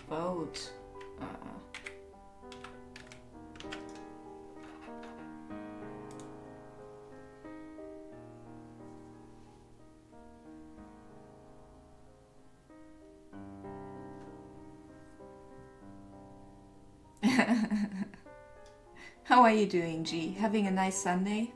Vote. How are you doing, G? Having a nice Sunday?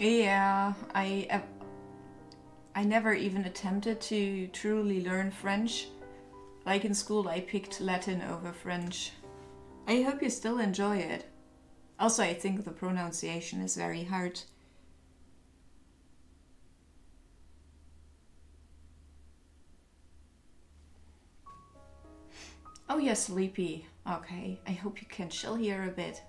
Yeah, I never even attempted to truly learn French. Like in school, I picked Latin over French. I hope you still enjoy it. Also, I think the pronunciation is very hard. Oh, you're sleepy. Okay, I hope you can chill here a bit.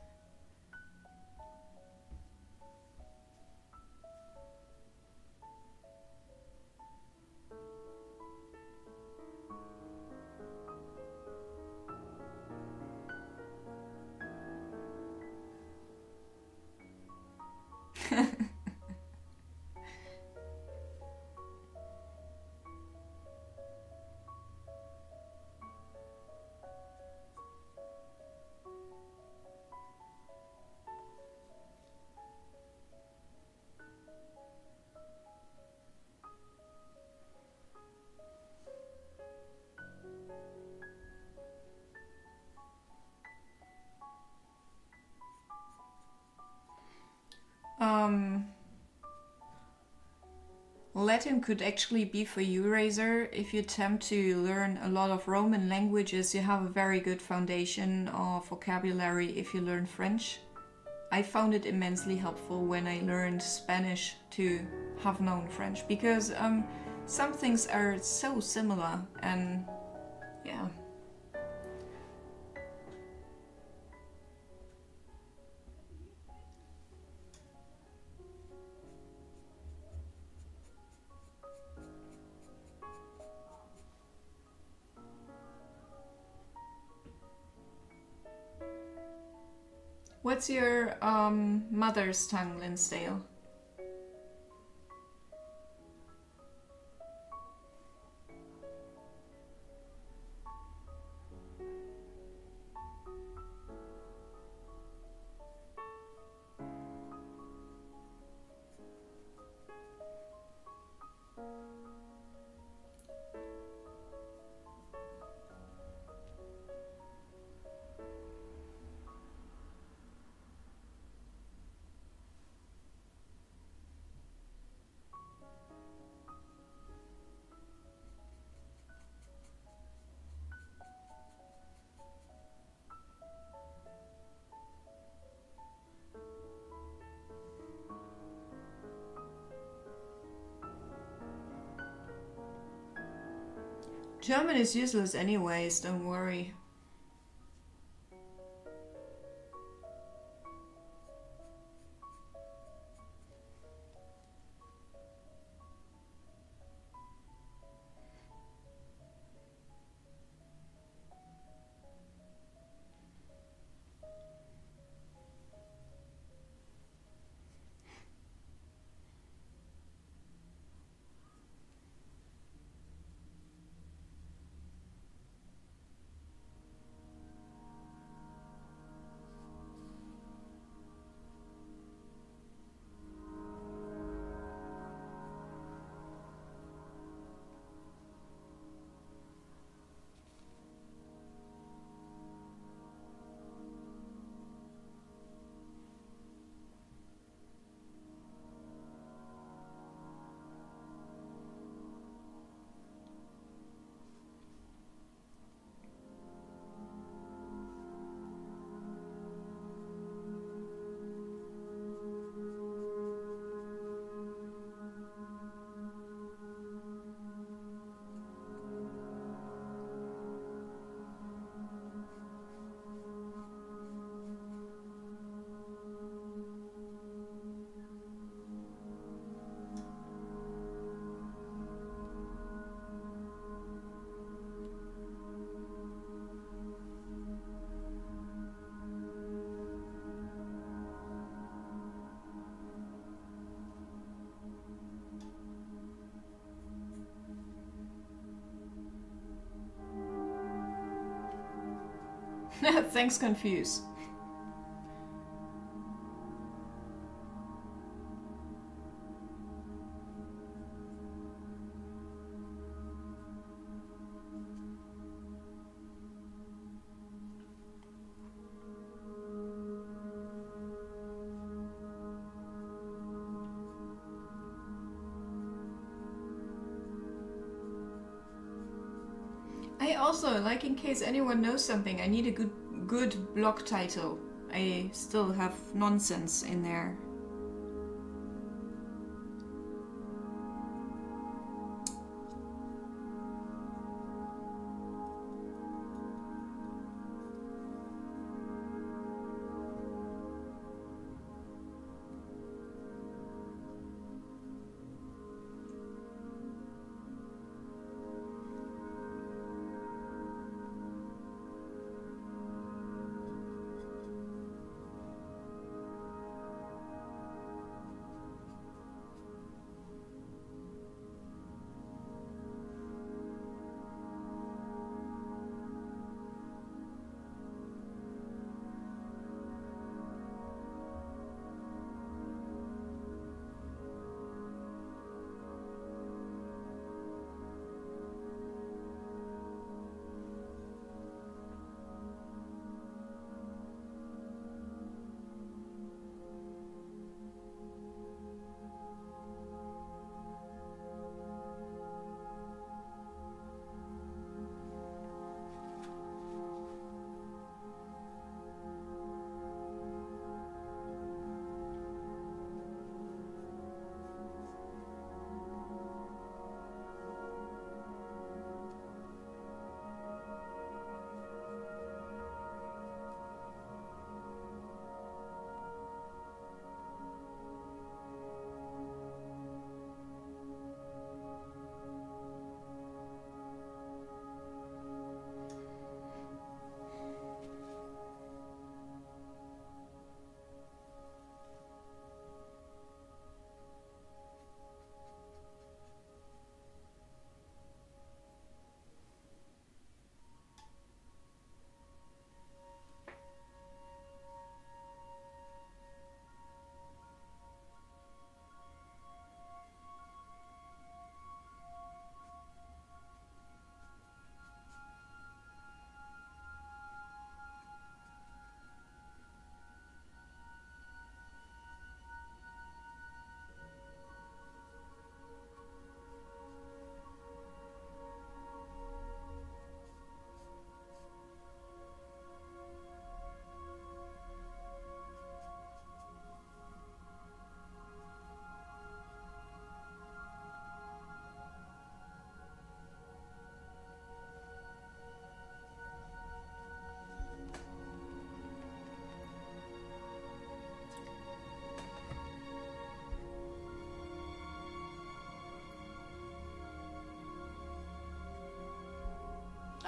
Latin could actually be for you, Razor. If you attempt to learn a lot of Roman languages, you have a very good foundation of vocabulary if you learn French. I found it immensely helpful when I learned Spanish to have known French, because some things are so similar, and yeah. What's your mother's tongue, Linsdale? German is useless anyways, don't worry. Thanks, Confuse. I also, like, in case anyone knows something, I need a good blog title. I still have nonsense in there.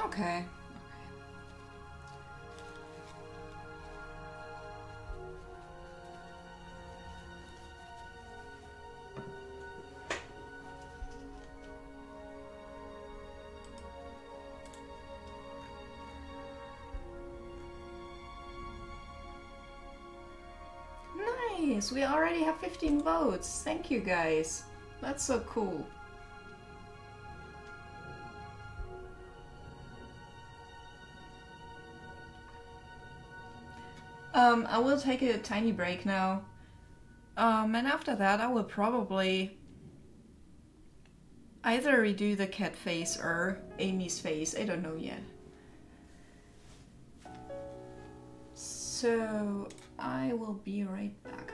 Okay. Nice! We already have 15 votes. Thank you guys. That's so cool. I will take a tiny break now. And after that I will probably either redo the cat face or Amy's face. I don't know yet. So I will be right back.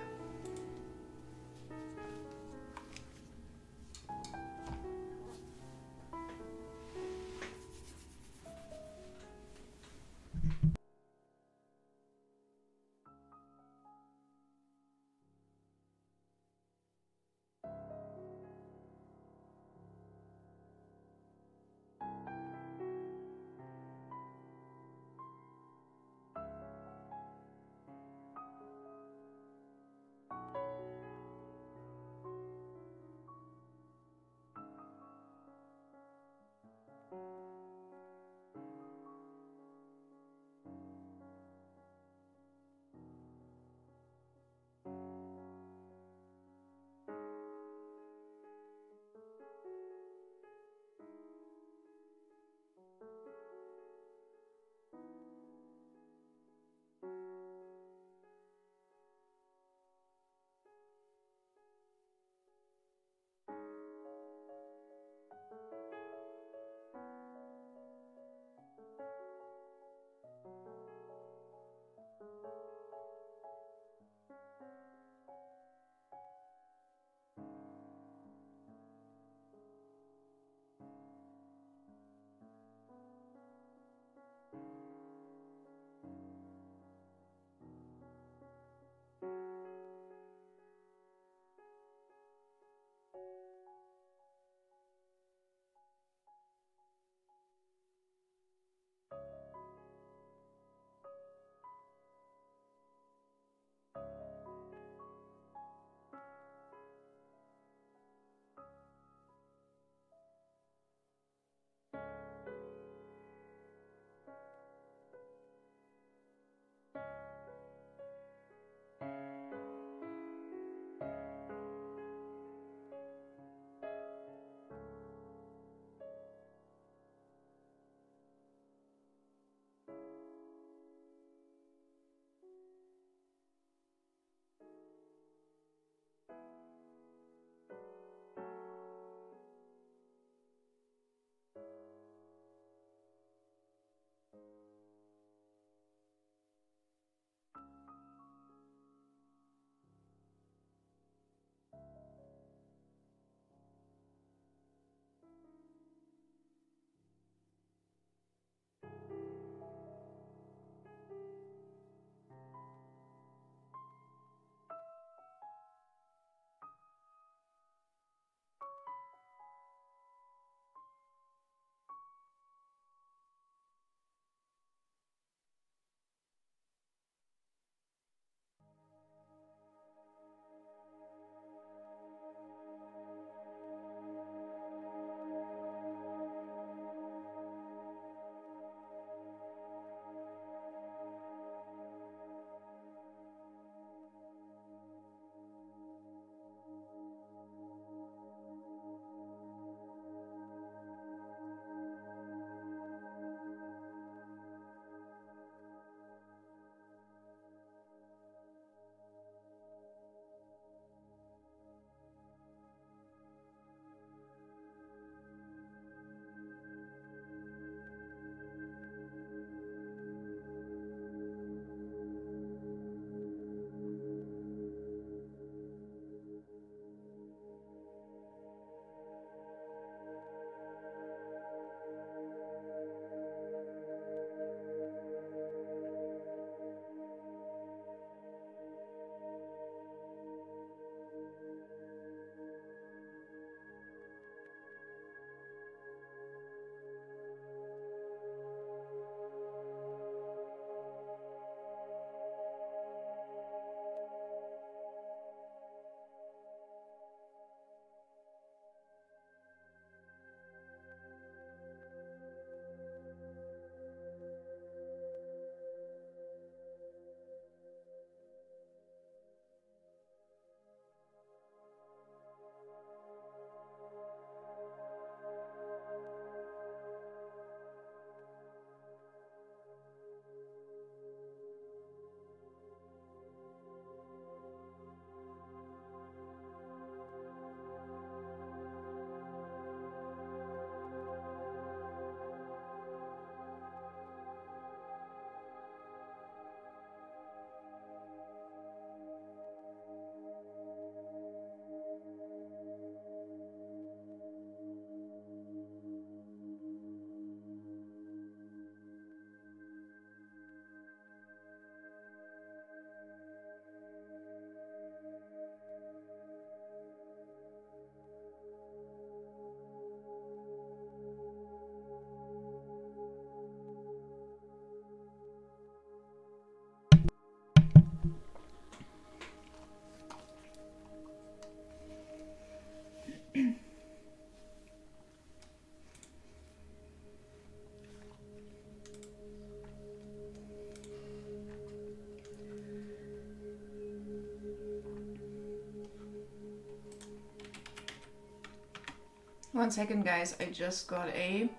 1 second, guys. I just got a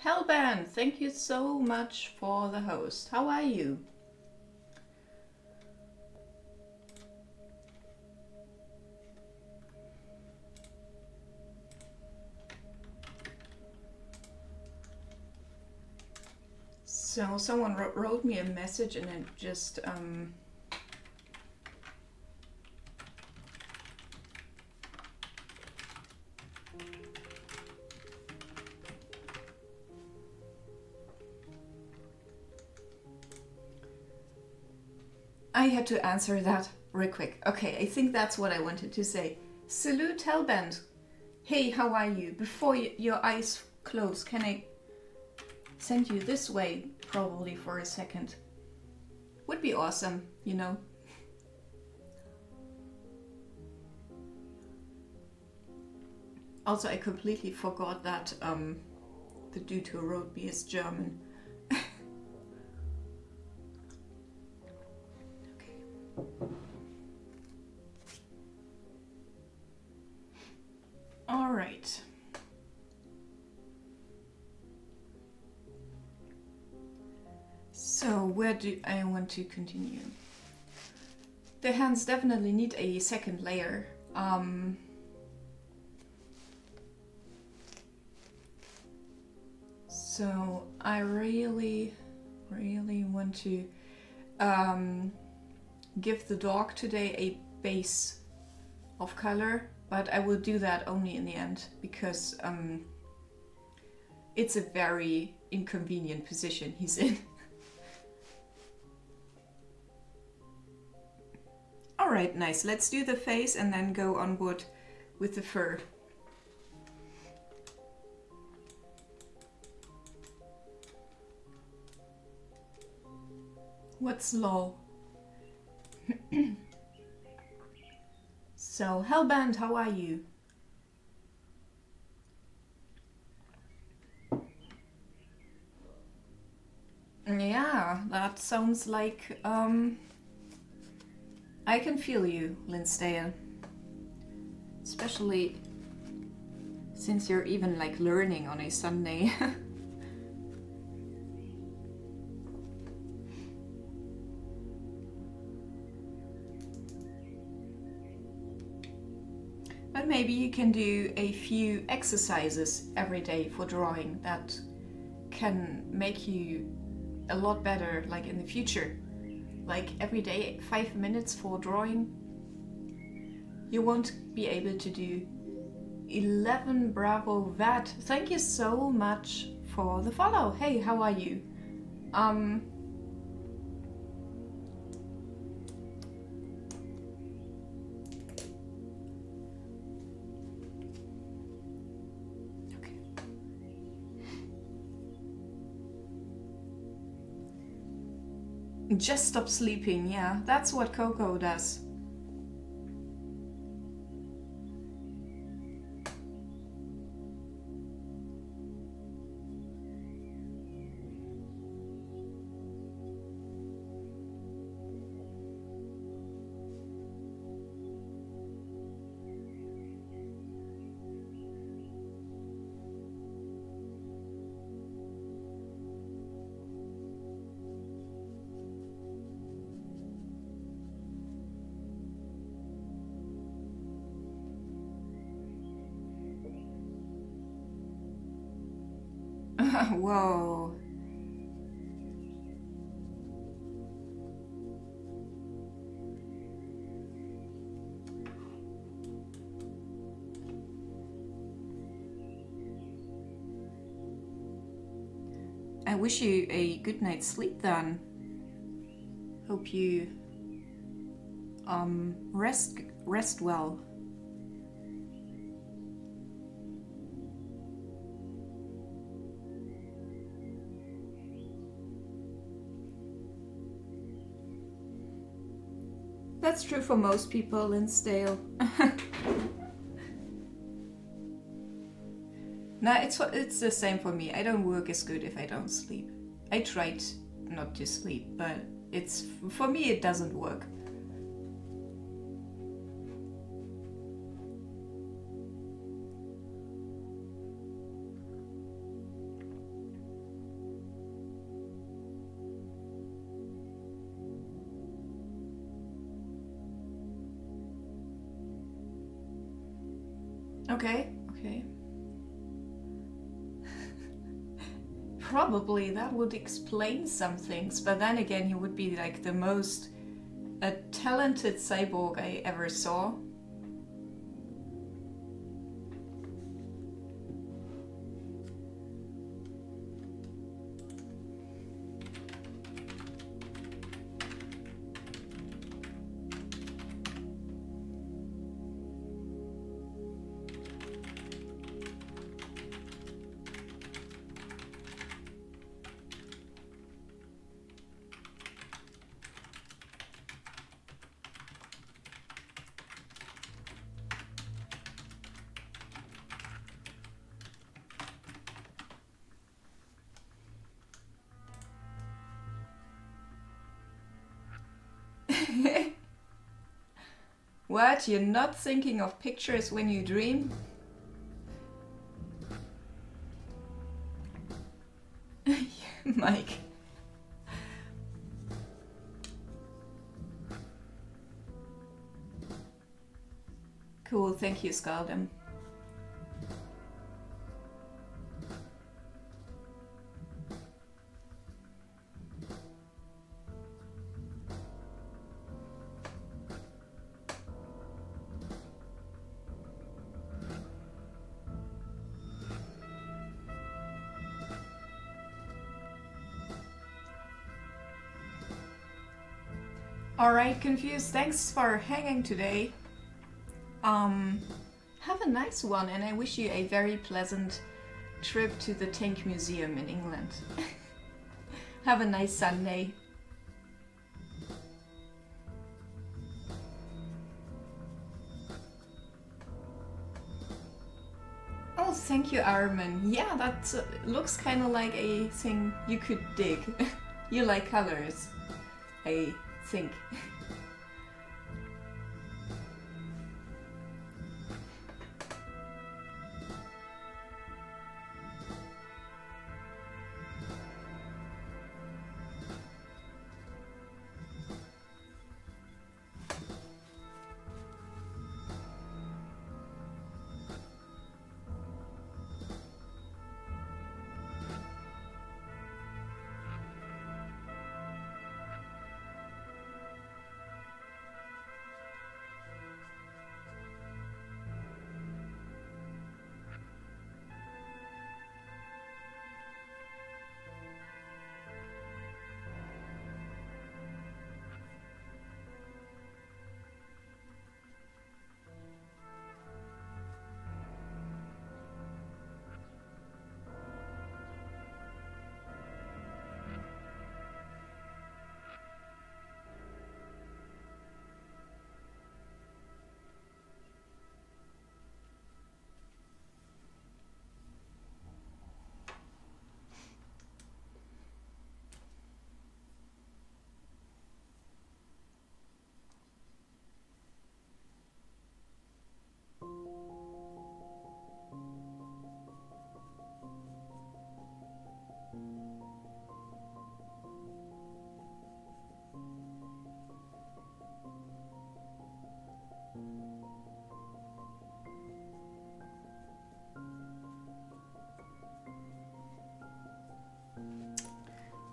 Hellband. Thank you so much for the host. How are you? So someone wrote me a message and it just I had to answer that real quick. Okay, I think that's what I wanted to say. Salute Hellband. Hey, how are you? Before your eyes close, can I send you this way? Probably for a second. Would be awesome, you know. Also, I completely forgot that the dude who wrote me is German. All right. So where do I want to continue? The hands definitely need a second layer. So I really want to give the dog today a base of color, but I will do that only in the end because it's a very inconvenient position he's in. Alright, nice. Let's do the face and then go onward with the fur. What's low? So, Hellband, how are you? Yeah, that sounds like I can feel you, Linsdale. Especially since you're even like learning on a Sunday. But maybe you can do a few exercises every day for drawing that can make you a lot better like in the future. Like every day 5 minutes for drawing. You won't be able to do 11. Bravo Vat. Thank you so much for the follow. Hey, how are you? Just stop sleeping, yeah, that's what Coco does. Whoa. I wish you a good night's sleep then. Hope you rest well. That's true for most people, Linsdale. No, it's the same for me. I don't work as good if I don't sleep. I tried not to sleep, but for me it doesn't work. Okay, okay. Probably that would explain some things, but then again, he would be like the most talented cyborg I ever saw. What? You're not thinking of pictures when you dream? Mike. Cool, thank you, Skaldem. Alright, Confused, thanks for hanging today. Have a nice one, and I wish you a very pleasant trip to the Tank Museum in England. Have a nice Sunday. Oh, thank you, Armin. Yeah, that looks kind of like a thing you could dig. You like colors, I think.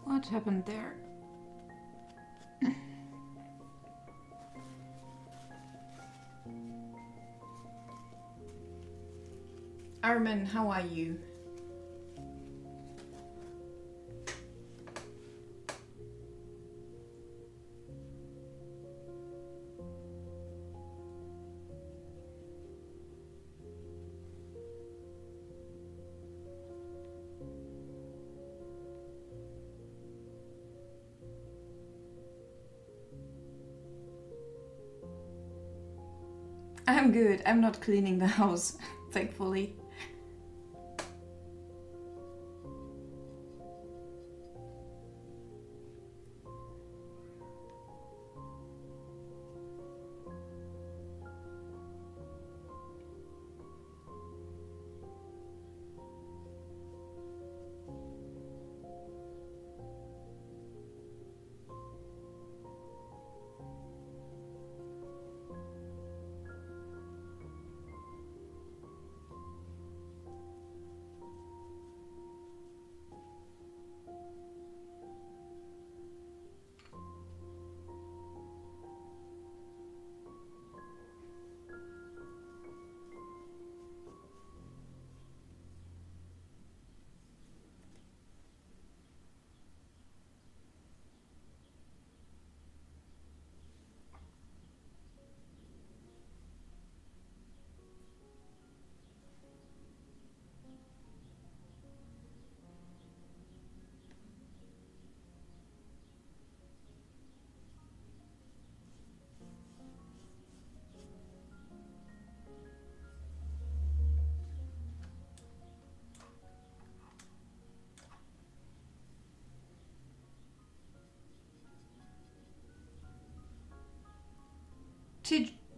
What happened there? Armin, how are you? I'm good. I'm not cleaning the house, thankfully.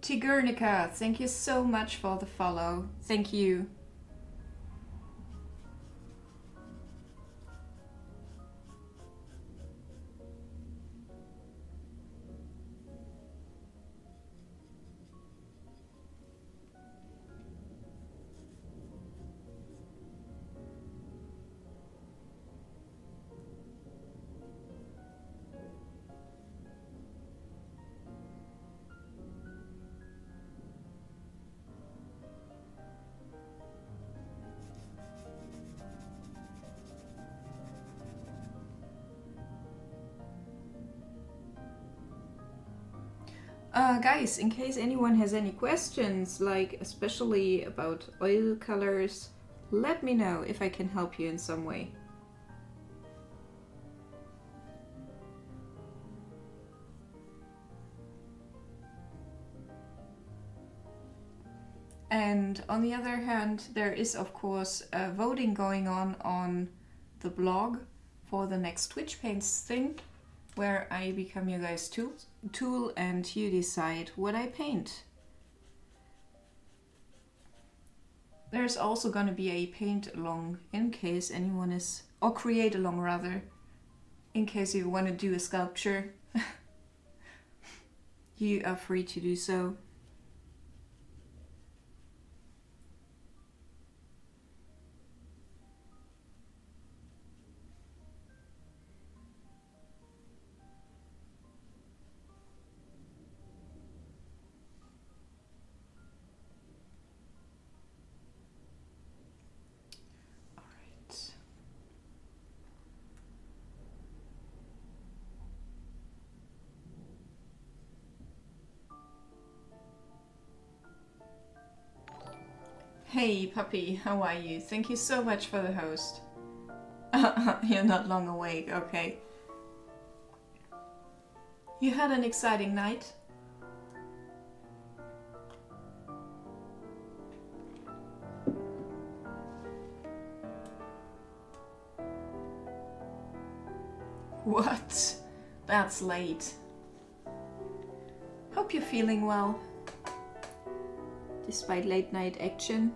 Tigurnica, thank you so much for the follow. Thank you. Guys, in case anyone has any questions, like especially about oil colors, let me know if I can help you in some way. And on the other hand, there is of course voting going on the blog for the next Twitch Paints thing, where I become your guys' tool and you decide what I paint. There's also gonna be a paint along in case anyone is, or create along rather, in case you want to do a sculpture. You are free to do so. Hey puppy, how are you? Thank you so much for the host. You're not long awake, okay. You had an exciting night? What? That's late. Hope you're feeling well, despite late night action.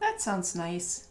That sounds nice.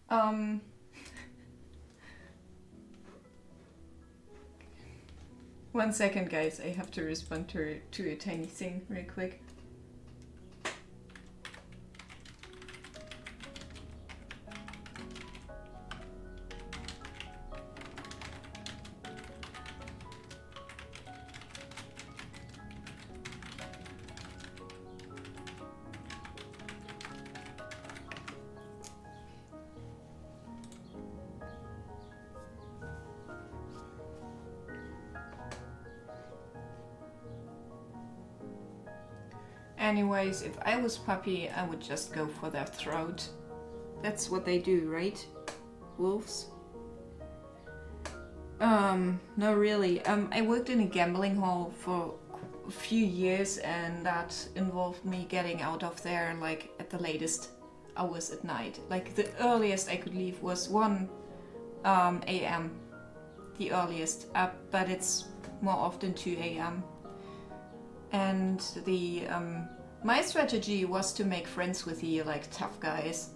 Um, One second, guys. I have to respond to a tiny thing real quick. Anyways, if I was Puppy, I would just go for their throat. That's what they do, right? Wolves? No really. I worked in a gambling hall for a few years, and that involved me getting out of there like at the latest hours at night. Like the earliest I could leave was 1 a.m. The earliest, but it's more often 2 a.m. And the my strategy was to make friends with the like tough guys.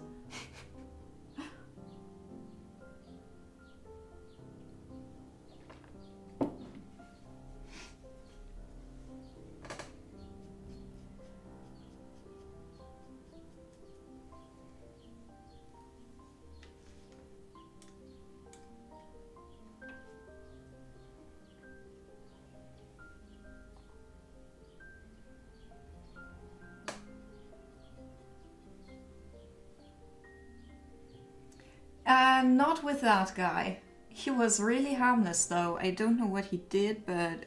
Not with that guy. He was really harmless though. I don't know what he did, but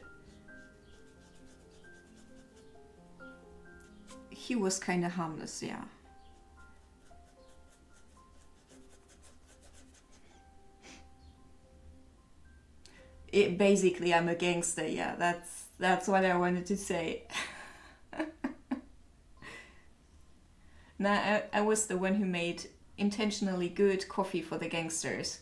he was kind of harmless, yeah. Basically, I'm a gangster, yeah. That's what I wanted to say. Nah, I was the one who made intentionally good coffee for the gangsters.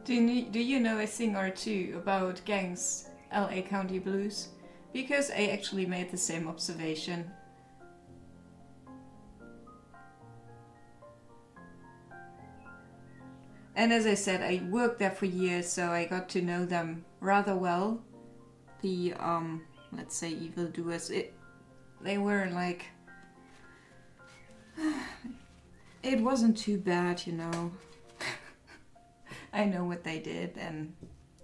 Do you know a thing or two about gangs, LA County Blues? Because I actually made the same observation. And as I said, I worked there for years, so I got to know them rather well. The, let's say evildoers, they were like... It wasn't too bad, you know. I know what they did, and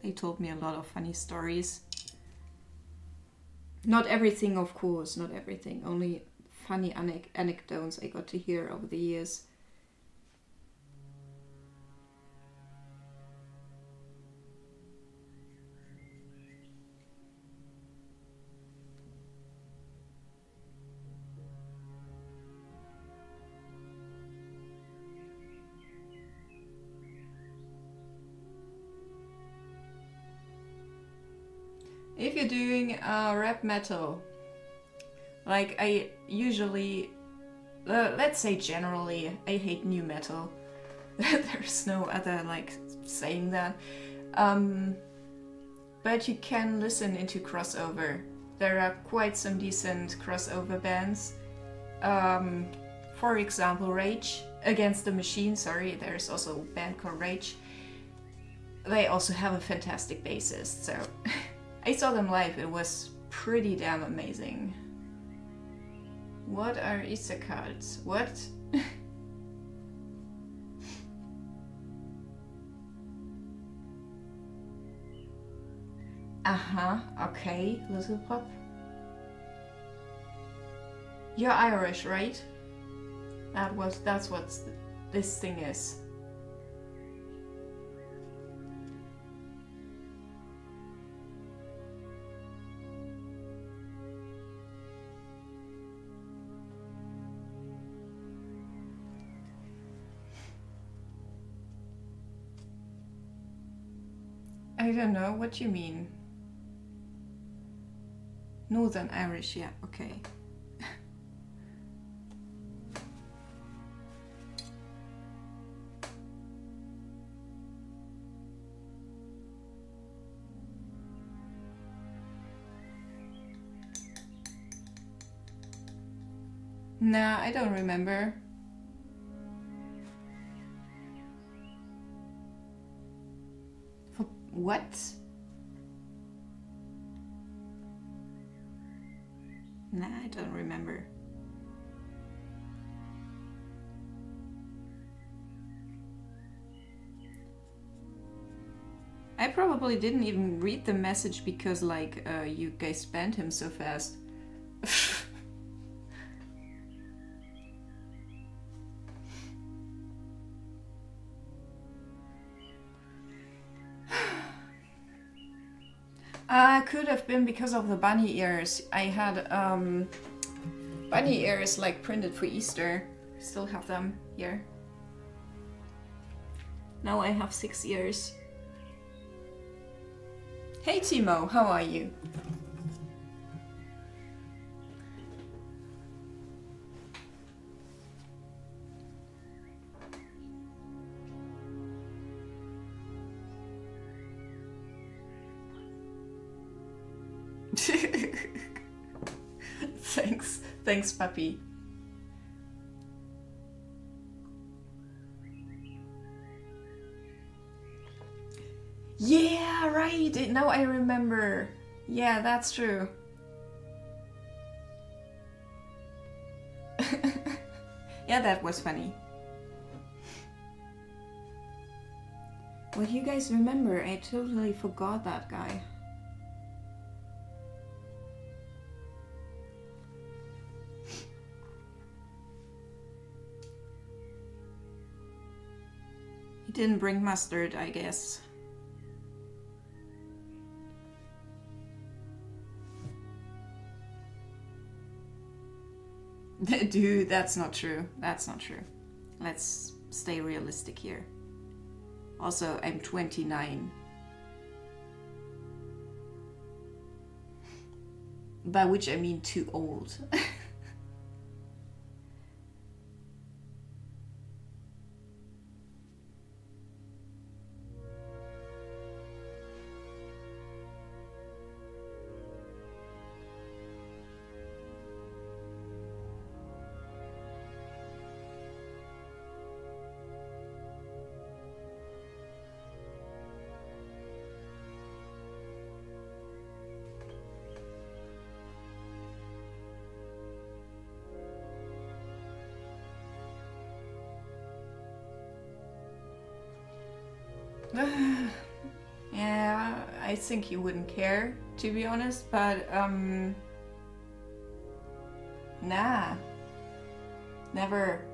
they told me a lot of funny stories. Not everything, of course, not everything. Only funny anecdotes I got to hear over the years. If you're doing rap metal, like I usually, let's say generally, I hate new metal. There's no other like saying that. But you can listen into crossover. There are quite some decent crossover bands. For example, Rage Against the Machine. Sorry, there's also a band called Rage. They also have a fantastic bassist, so I saw them live. It was pretty damn amazing. What are Easter cards? What? Uh-huh, okay, Little Pop. You're Irish, right? That's what this thing is. I don't know what you mean. Northern Irish, yeah, okay. Nah, I don't remember. What? Nah, I don't remember. I probably didn't even read the message because like you guys banned him so fast. Could have been because of the bunny ears. I had bunny ears like printed for Easter. Still have them here. Now I have 6 ears. Hey Timo, how are you? Thanks, puppy. Yeah, right. Now I remember. Yeah, that's true. Yeah, that was funny. What do you guys remember? I totally forgot that guy. He didn't bring mustard, I guess. Dude, that's not true. That's not true. Let's stay realistic here. Also, I'm 29. By which I mean too old. Yeah, I think you wouldn't care, to be honest, but nah, never.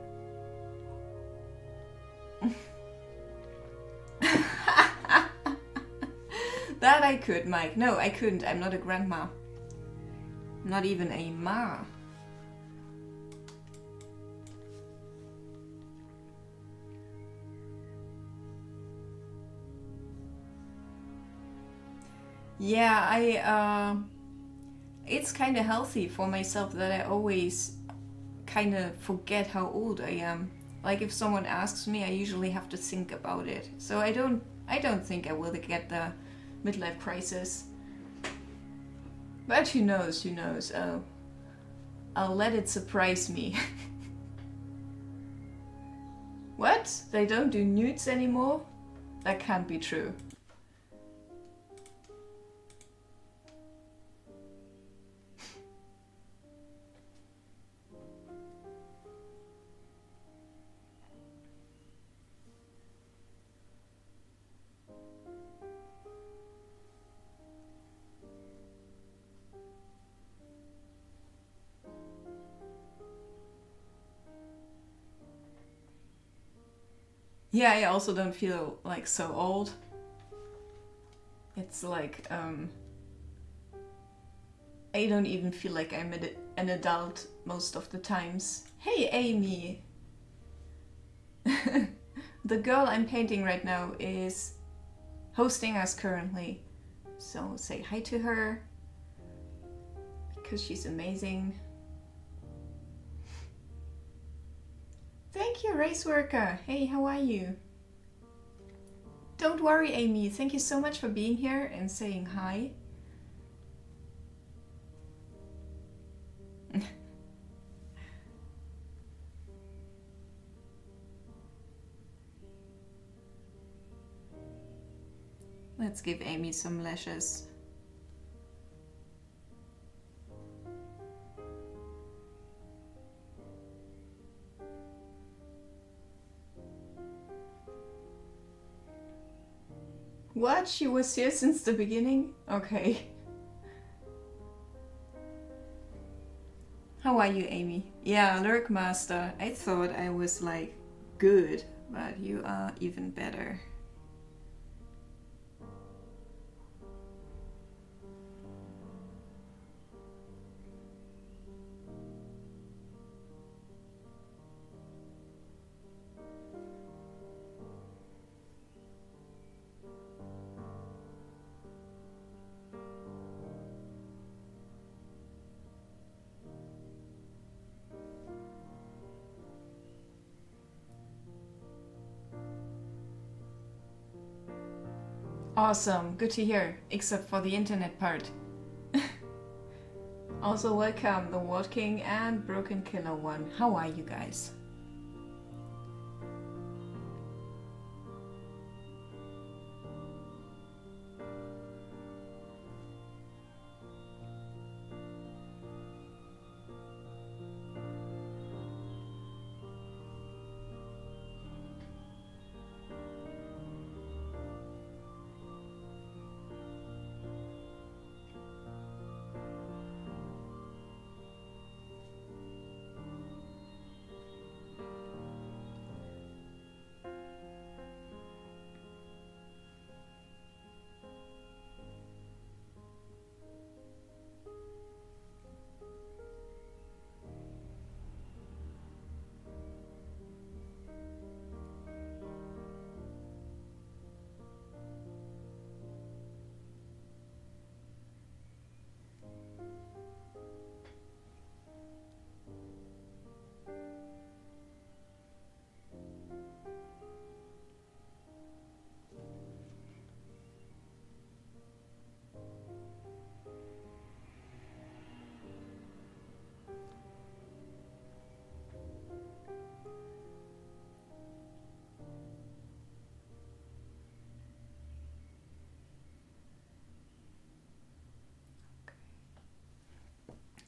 That I could, Mike. No, I couldn't. I'm not a grandma. Not even a ma. Yeah, it's kind of healthy for myself that I always kind of forget how old I am. Like if someone asks me, I usually have to think about it. So I don't think I will get the midlife crisis. But who knows? Who knows? I'll let it surprise me. What? They don't do nudes anymore? That can't be true. Yeah, I also don't feel like so old. It's like, I don't even feel like I'm an adult most of the times. Hey, Amy! The girl I'm painting right now is hosting us currently. So say hi to her, because she's amazing. Thank you, Race Worker. Hey, how are you? Don't worry, Amy. Thank you so much for being here and saying hi. Let's give Amy some lashes. What? She was here since the beginning? Okay. How are you, Amy? Yeah, Lurk Master. I thought I was like good, but you are even better. Awesome, good to hear, except for the internet part. Also welcome, the Ward King and Broken Killer 1. How are you guys?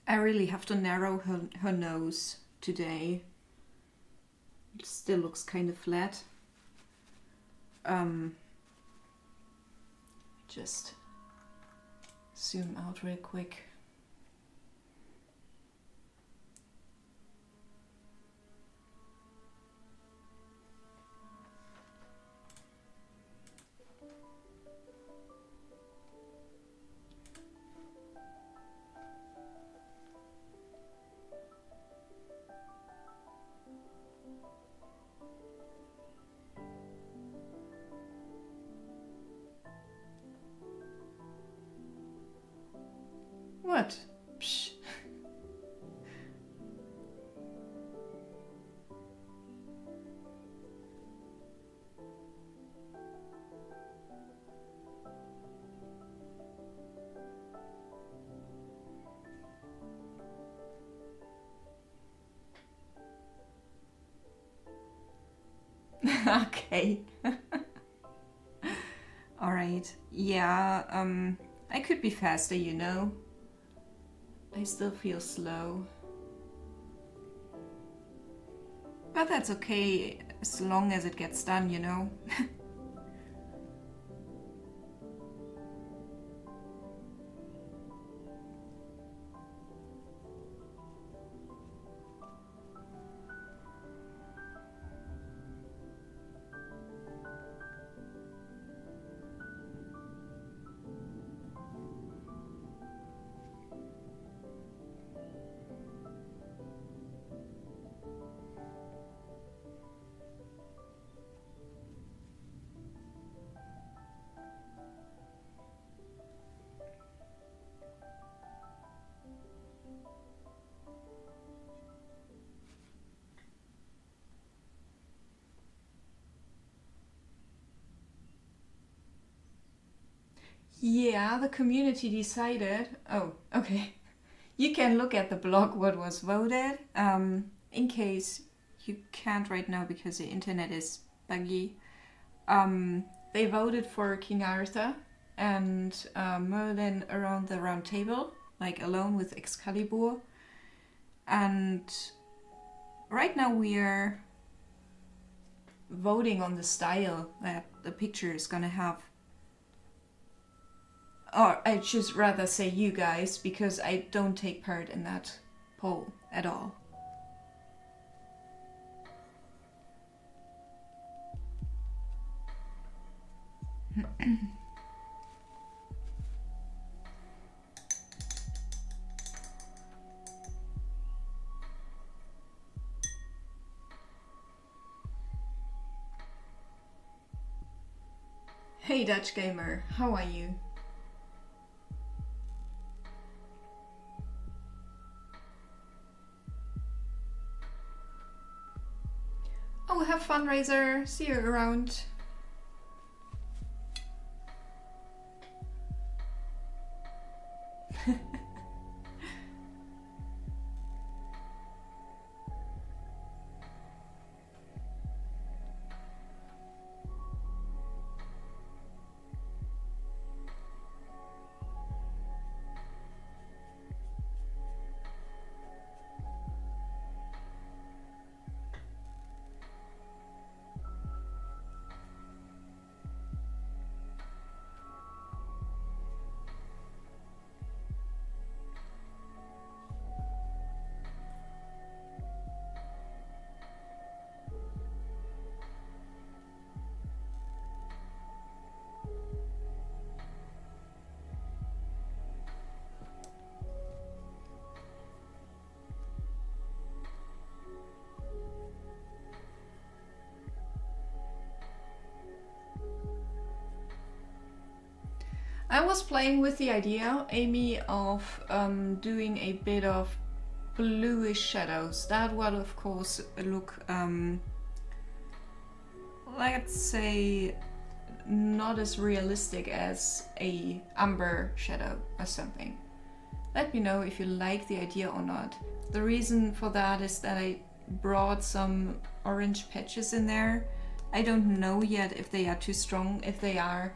I really have to narrow her nose today. It still looks kind of flat. Just zoom out real quick. Okay. Alright. Yeah, I could be faster, you know. I still feel slow. But that's okay, as long as it gets done, you know. Yeah, the community decided. Oh, okay. You can look at the blog what was voted. In case you can't right now because the internet is buggy. They voted for King Arthur and Merlin around the round table, like alone with Excalibur. And right now we are voting on the style that the picture is gonna have. Or I should rather say you guys, because I don't take part in that poll at all. Hey Dutch Gamer, how are you? Oh, have fun, Razor. See you around. I was playing with the idea, Amy, of doing a bit of bluish shadows. That would, of course, look, let's say, not as realistic as a umber shadow or something. Let me know if you like the idea or not. The reason for that is that I brought some orange patches in there. I don't know yet if they are too strong. If they are,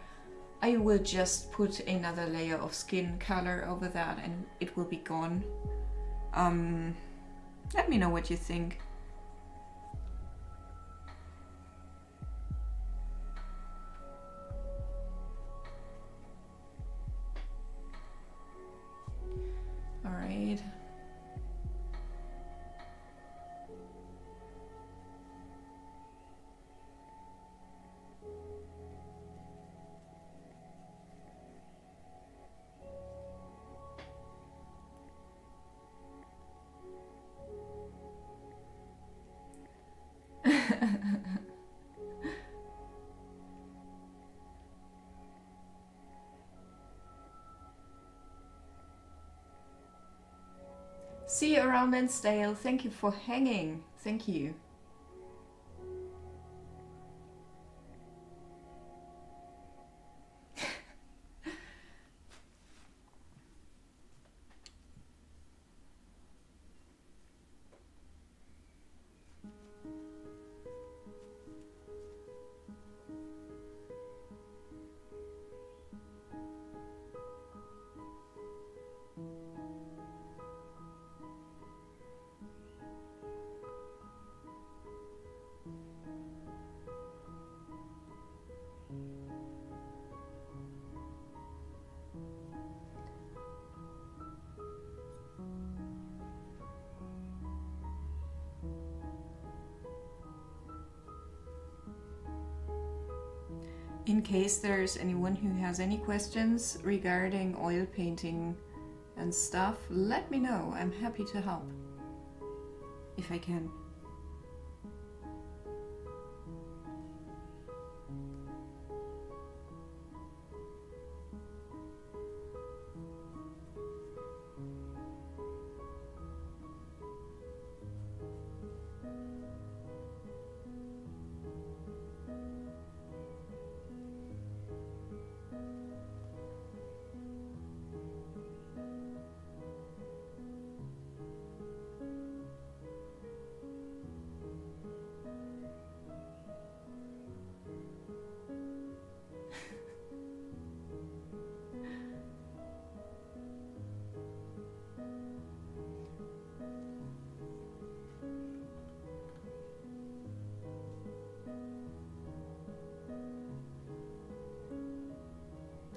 I will just put another layer of skin color over that and it will be gone. Let me know what you think. All right. See you around Lansdale. Thank you for hanging. Thank you. In case there's anyone who has any questions regarding oil painting and stuff, let me know. I'm happy to help if I can.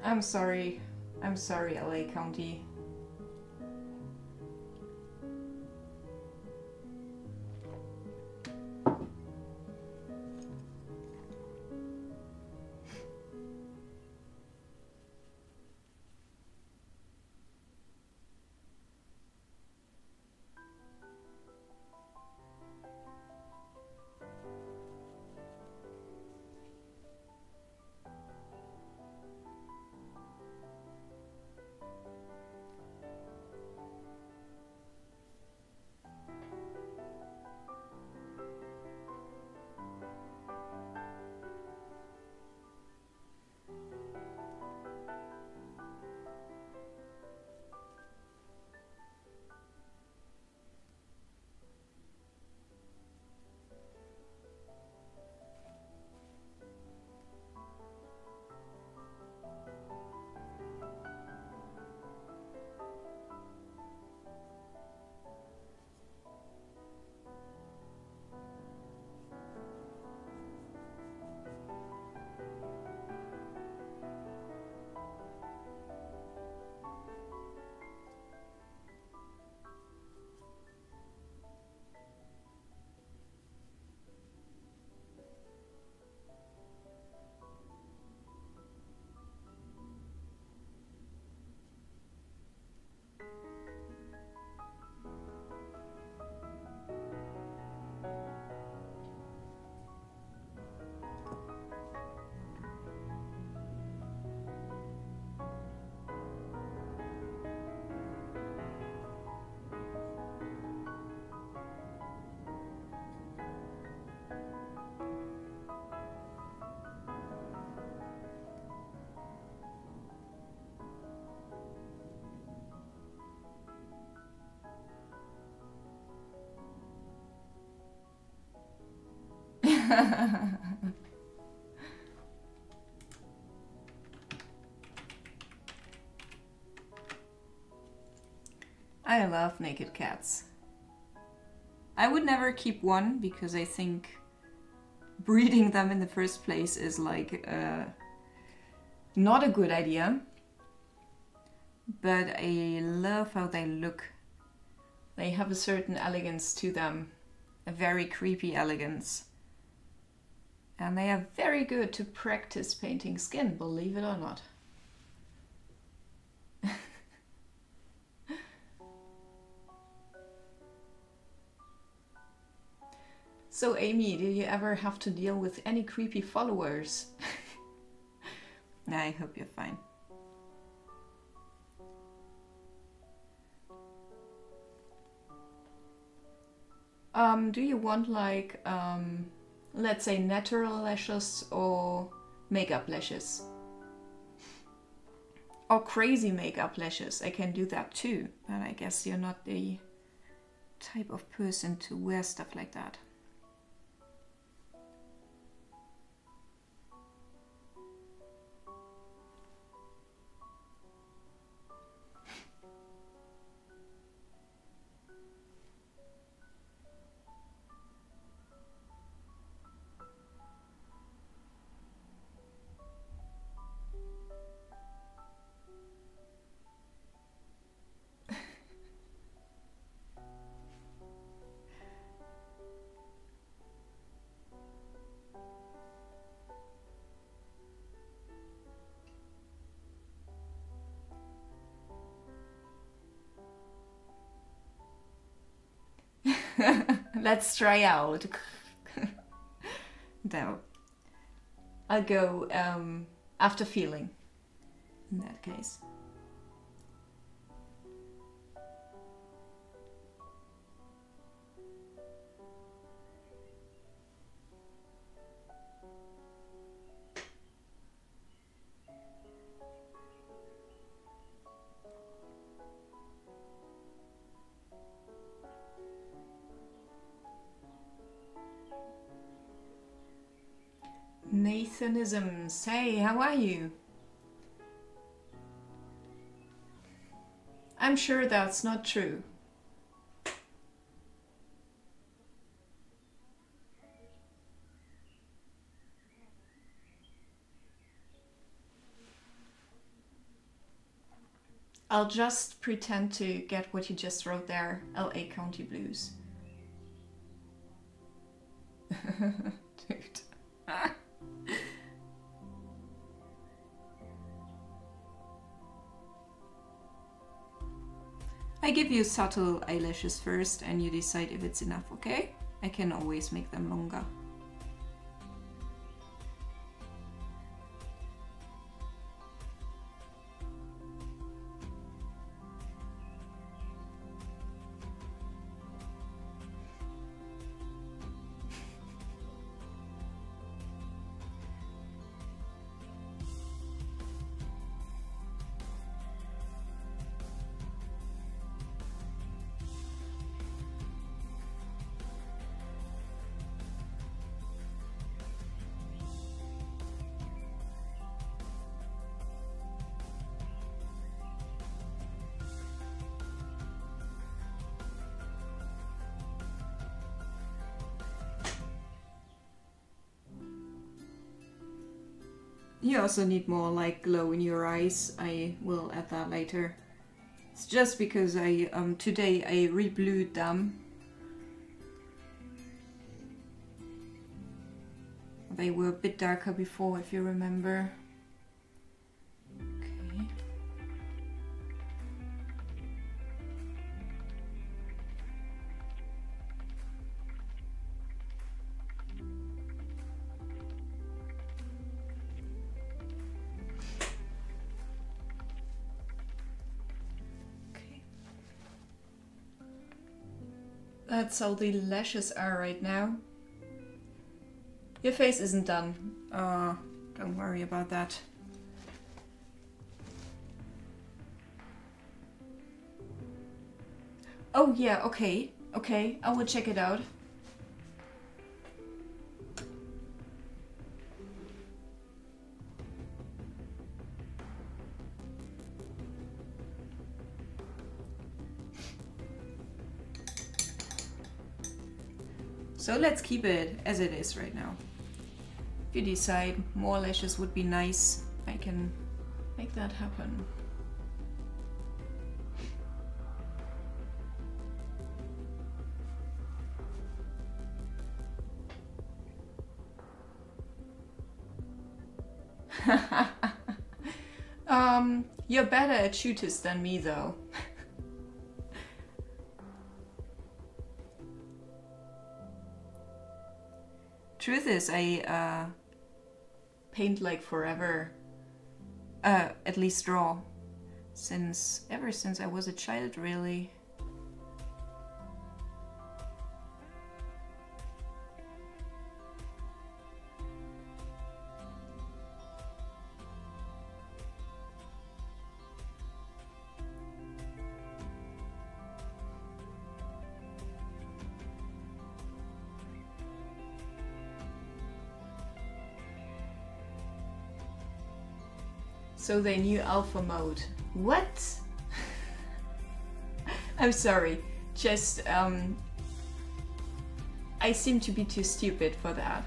I'm sorry, LA County. I love naked cats. I would never keep one because I think breeding them in the first place is like not a good idea. But I love how they look. They have a certain elegance to them, a very creepy elegance. And they are very good to practice painting skin, believe it or not. So Amy, did you ever have to deal with any creepy followers? I hope you're fine. Do you want like, let's say natural lashes or makeup lashes? Or crazy makeup lashes, I can do that too. But I guess you're not the type of person to wear stuff like that. Let's try out. No. I'll go after feeling in that case. Nathanisms, hey, how are you? I'm sure that's not true. I'll just pretend to get what you just wrote there, LA County Blues. Dude. I give you subtle eyelashes first and you decide if it's enough, okay? I can always make them longer. You also need more like glow in your eyes. I will add that later. It's just because I today I reblued them. They were a bit darker before, if you remember. Okay. That's how the lashes are right now. Your face isn't done. Don't worry about that. Oh yeah, okay. Okay, I will check it out. So let's keep it as it is right now. If you decide more lashes would be nice, I can make that happen. You're better at shooters than me though. Truth is, I paint like forever. At least draw. Ever since I was a child, really. So they knew alpha mode. What? I'm sorry. Just, I seem to be too stupid for that.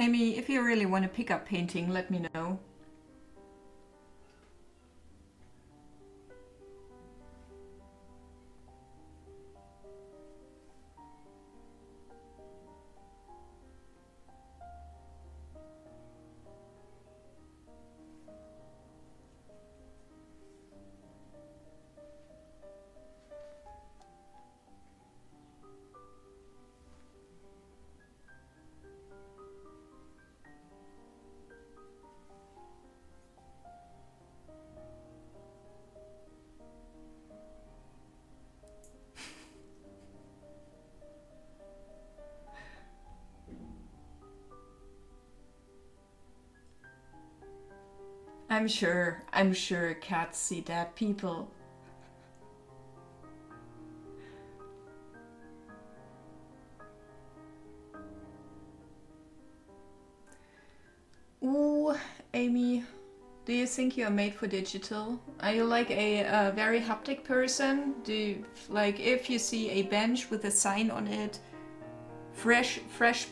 Amy, if you really want to pick up painting, let me know. I'm sure cats see dead people. Ooh, Amy, do you think you're made for digital? Are you like a very haptic person? Do you, like, if you see a bench with a sign on it, fresh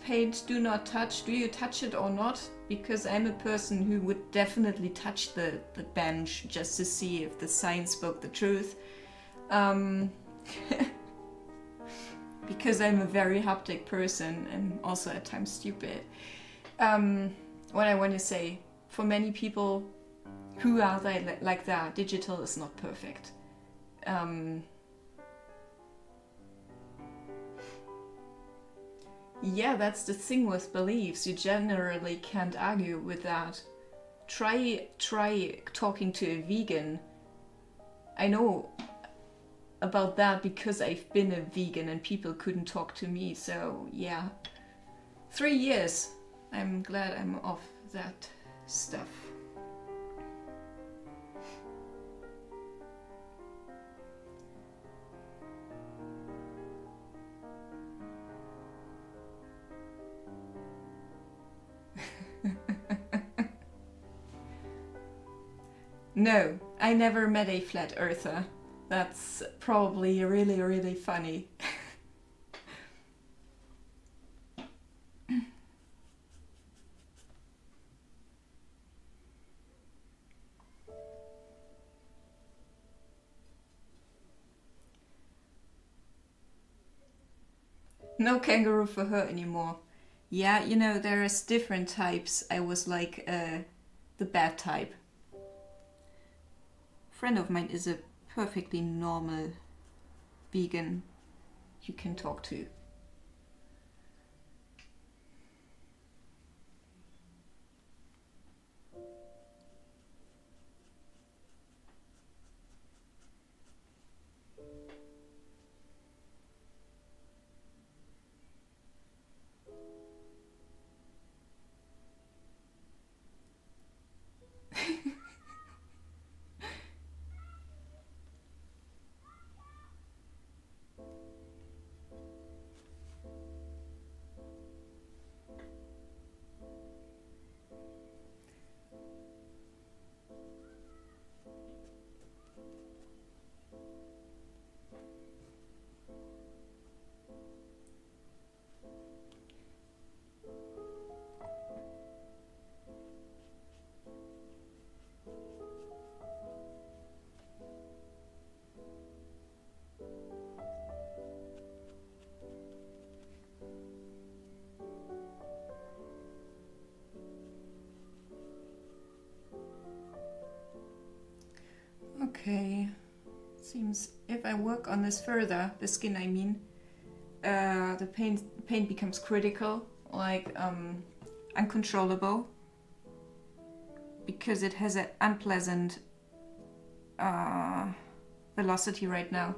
paint, do not touch, do you touch it or not? Because I'm a person who would definitely touch the bench just to see if the sign spoke the truth. Because I'm a very haptic person and also at times stupid. What I want to say, for many people who are like that, digital is not perfect. Yeah, that's the thing with beliefs. You generally can't argue with that. Try talking to a vegan. I know about that because I've been a vegan and people couldn't talk to me. So yeah, 3 years. I'm glad I'm off that stuff. No, I never met a flat earther. That's probably really, really funny. No kangaroo for her anymore. Yeah, you know, there's different types. I was like the bad type. Friend of mine is a perfectly normal vegan you can talk to. Okay, seems if I work on this further, the skin I mean, the pain becomes critical, like uncontrollable, because it has an unpleasant velocity right now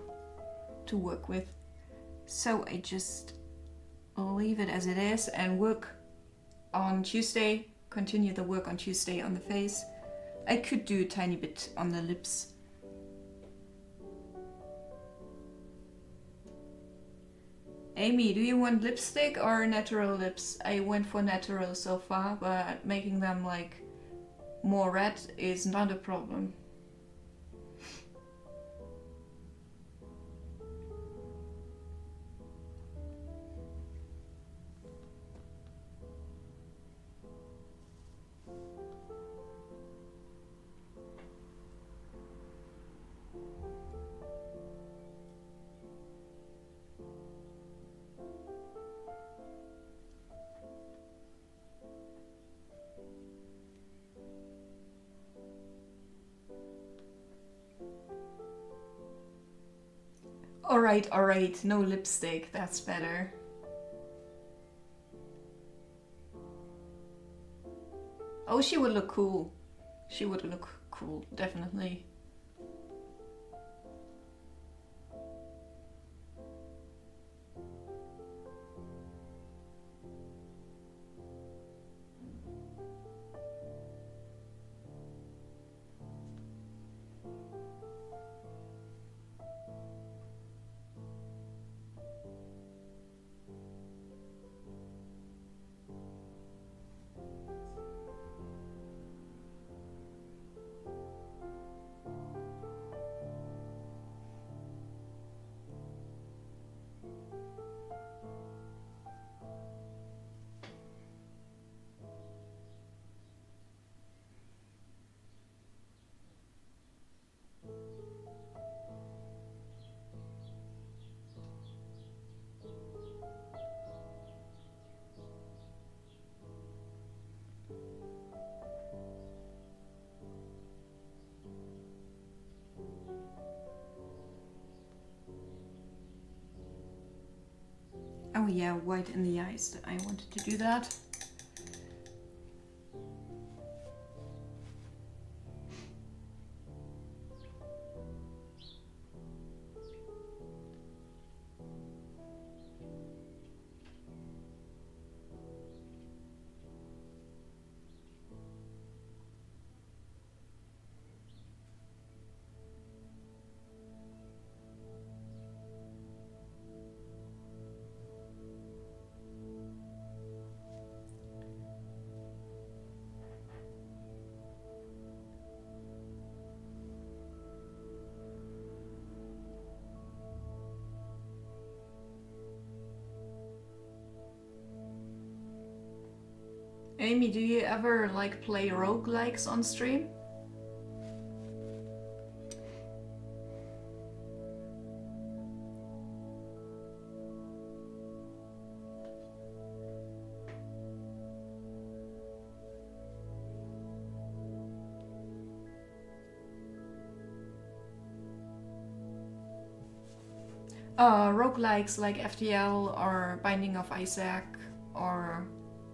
to work with. So I just leave it as it is and work on Tuesday, continue the work on Tuesday on the face. I could do a tiny bit on the lips. Amy, do you want lipstick or natural lips? I went for natural so far, but making them like more red is not a problem. Alright, no lipstick, that's better. Oh, she would look cool. She would look cool, definitely. Oh yeah, white in the eyes. I wanted to do that. Amy, do you ever like play roguelikes on stream? Roguelikes like FTL or Binding of Isaac, or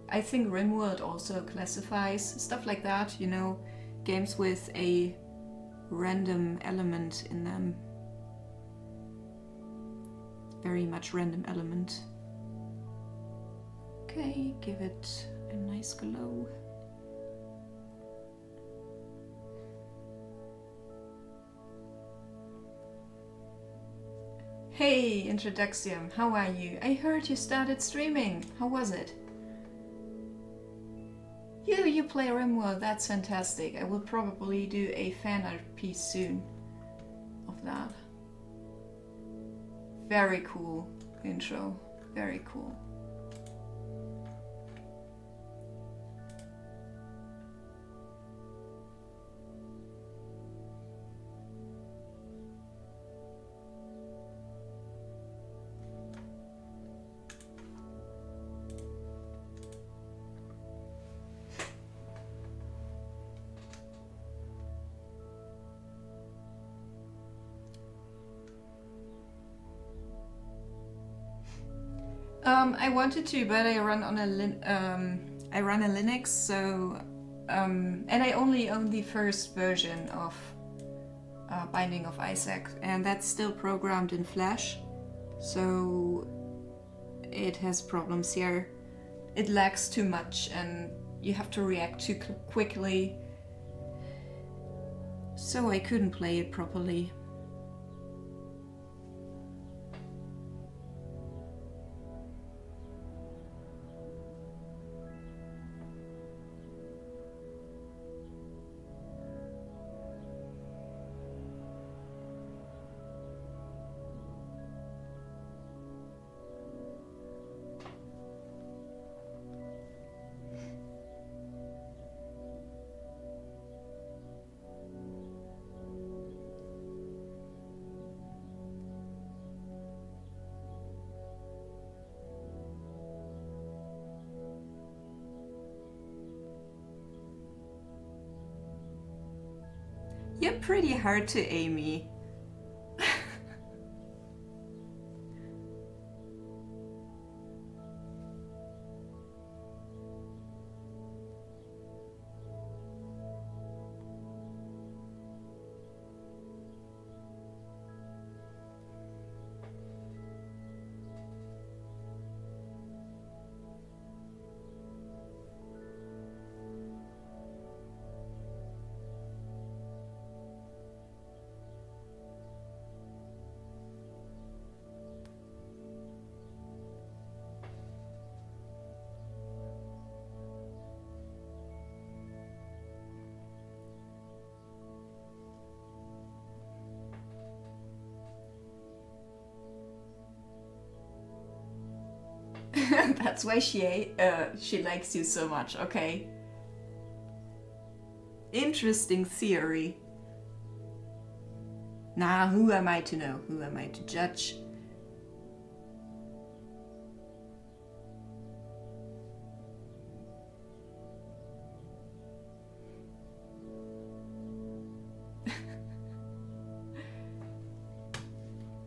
I think RimWorld also classifies stuff like that, you know, games with a random element in them. Very much random element. Okay, give it a nice glow. Hey, Introduction, how are you? I heard you started streaming. How was it? You play RimWorld, that's fantastic. I will probably do a fan art piece soon of that. Very cool intro, very cool. I wanted to, but I run on a Linux, so and I only own the first version of Binding of Isaac, and that's still programmed in Flash, so it has problems here. It lags too much, and you have to react too quickly, so I couldn't play it properly. You're pretty hard to Amy. That's why she likes you so much, okay? Interesting theory. Nah, who am I to know? Who am I to judge?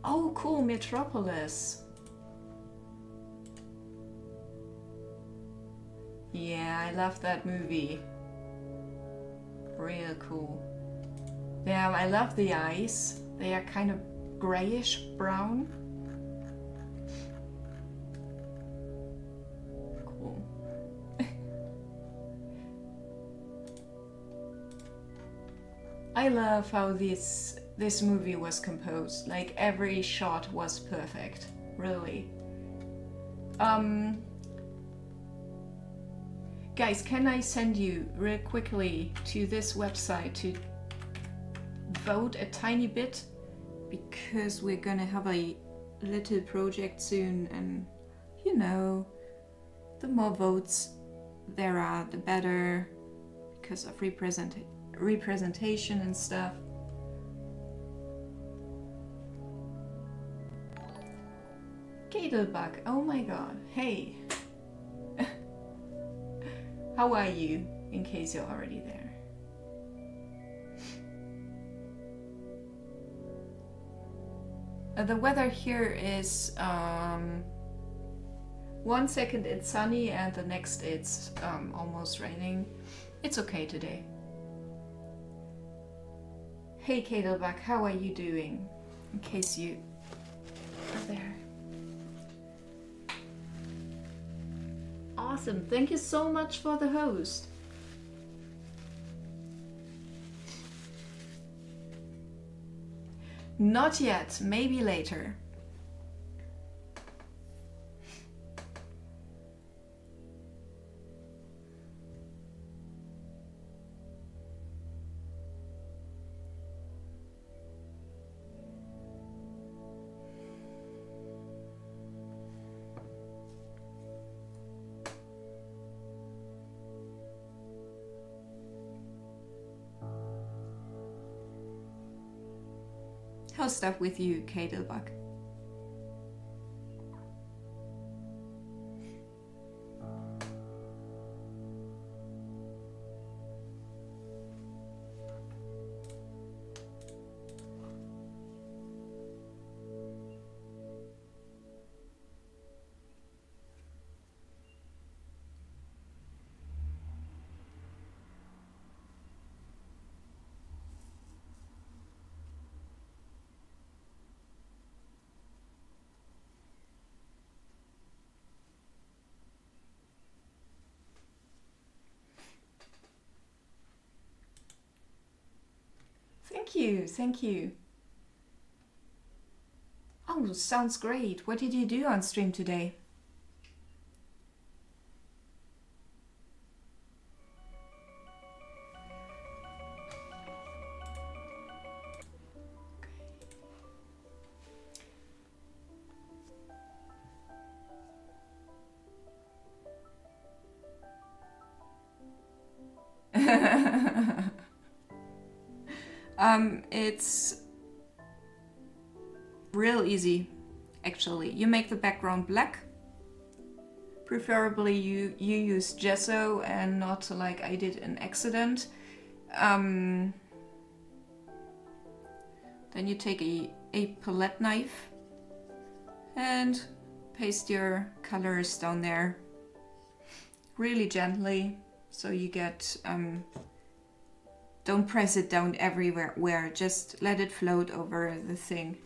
Oh, cool, Metropolis. Yeah, I love that movie. Real cool. Damn, I love the eyes. They are kind of grayish brown. Cool. I love how this movie was composed. Like every shot was perfect, really. Guys, can I send you real quickly to this website to vote a tiny bit? Because we're gonna have a little project soon, and you know, the more votes there are, the better, because of representation and stuff. Gadelbug, oh my god, hey. How are you, in case you're already there? The weather here is 1 second it's sunny and the next it's almost raining. It's okay today. Hey Kadelbach, how are you doing? In case you are there. Awesome, thank you so much for the host. Not yet, maybe later. How's stuff with you, Kadelbach? Thank you, thank you. Oh, sounds great. What did you do on stream today? It's real easy, actually. You make the background black. Preferably you use gesso and not like I did an accident. Then you take a palette knife and paste your colors down there really gently, so you get don't press it down everywhere, just let it float over the thing.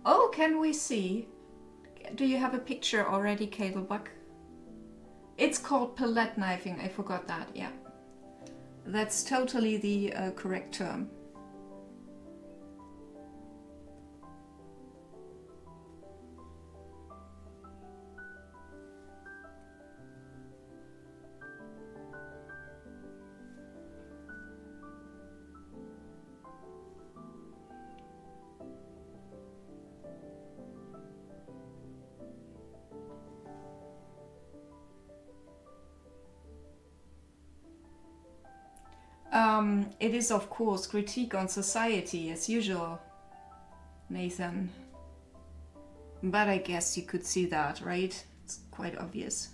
Oh, can we see? Do you have a picture already, Kadelbach? It's called palette knifing, I forgot that, yeah. That's totally the correct term. It is, of course, critique on society, as usual, Nathan. But I guess you could see that, right? It's quite obvious.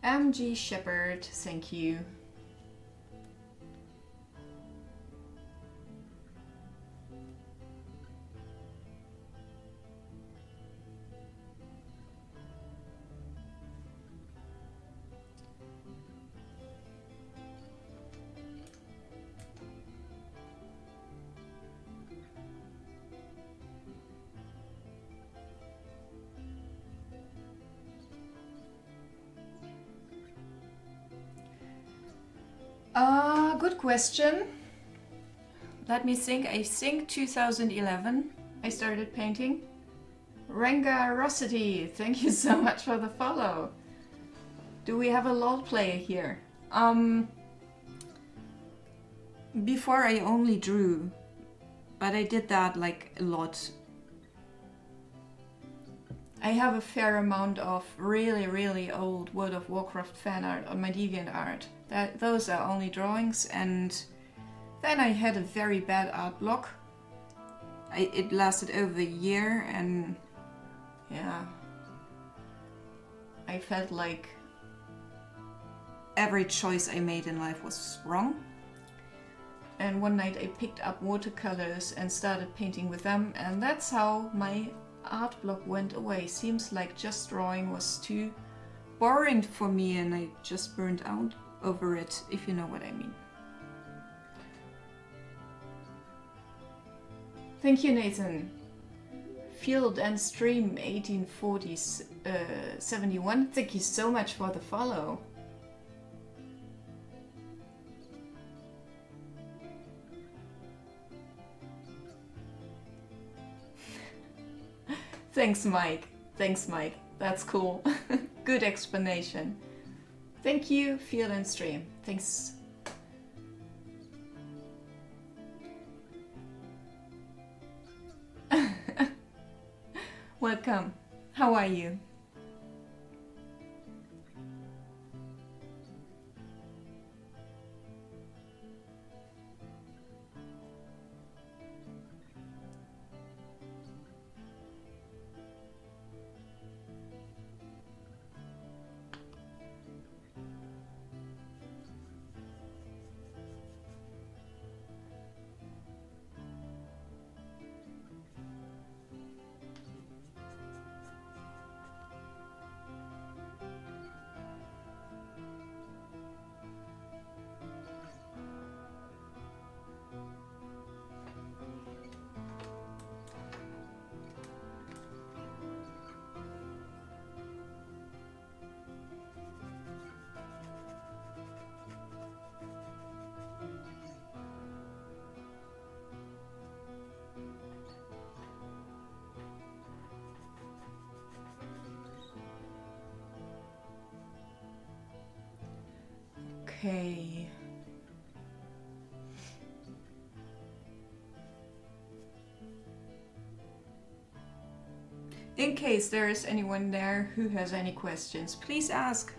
MG Shepherd, thank you. Good question. Let me think. I think 2011 I started painting. Rangarosity, thank you so much for the follow. Do we have a LOL player here? Before I only drew, but I did that like a lot. I have a fair amount of really old World of Warcraft fan art on my DeviantArt. Those are only drawings, and then I had a very bad art block. It lasted over a year, and yeah, I felt like every choice I made in life was wrong. And one night I picked up watercolors and started painting with them, and that's how my art block went away. Seems like just drawing was too boring for me, and I just burned out over it, if you know what I mean. Thank you, Nathan. Field and Stream 1840-71. Thank you so much for the follow. Thanks, Mike. Thanks, Mike. That's cool. Good explanation. Thank you, Field and Stream. Thanks. Welcome. How are you? Okay. In case there is anyone there who has any questions, please ask.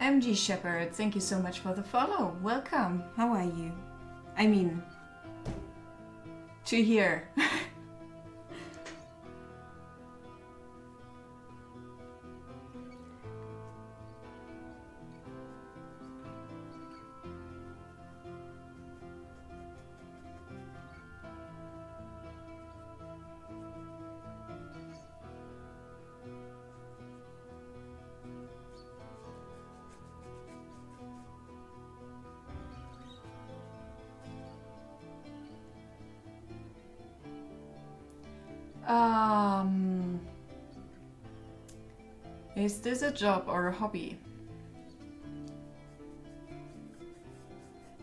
MG Shepherd, thank you so much for the follow. Welcome. How are you? I mean, to here. Is this a job or a hobby?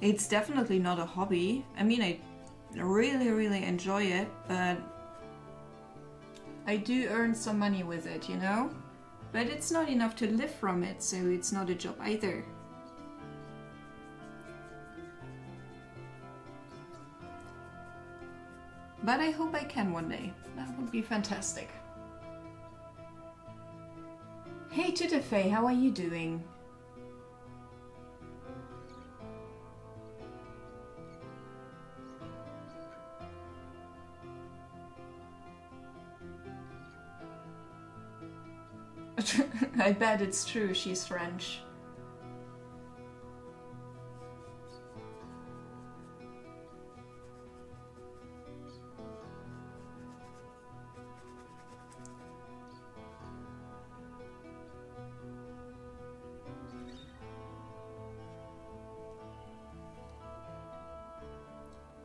It's definitely not a hobby. I mean, I really enjoy it, but I do earn some money with it, you know? But it's not enough to live from it, so it's not a job either. But I hope I can one day. That would be fantastic. Hey Tutafei, how are you doing? I bet it's true, she's French.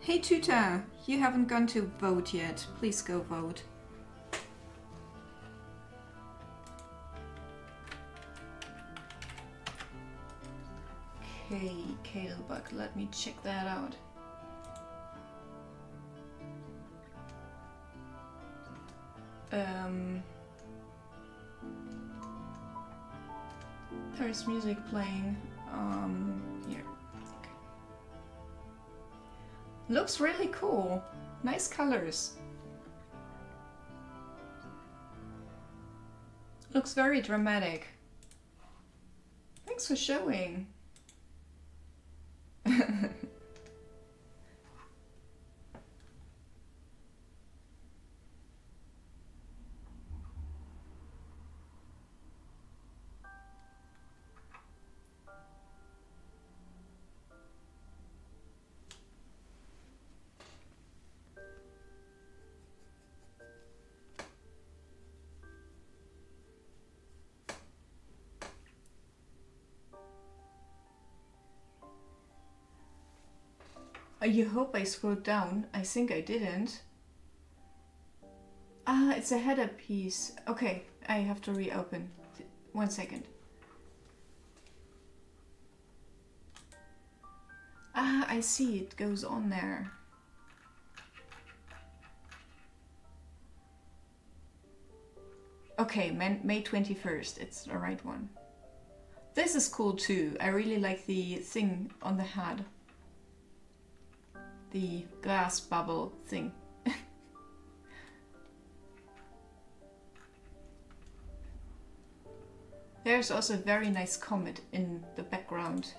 Hey Tuta, you haven't gone to vote yet. Please go vote. Okay, Kalebug, let me check that out. There's music playing. Here. Okay. Looks really cool. Nice colors. Looks very dramatic. Thanks for showing. You hope I scrolled down. I think I didn't. Ah, it's a header piece. Okay, I have to reopen. 1 second. Ah, I see. It goes on there. Okay, May 21st. It's the right one. This is cool too. I really like the thing on the head. The glass bubble thing. There's also a very nice comet in the background.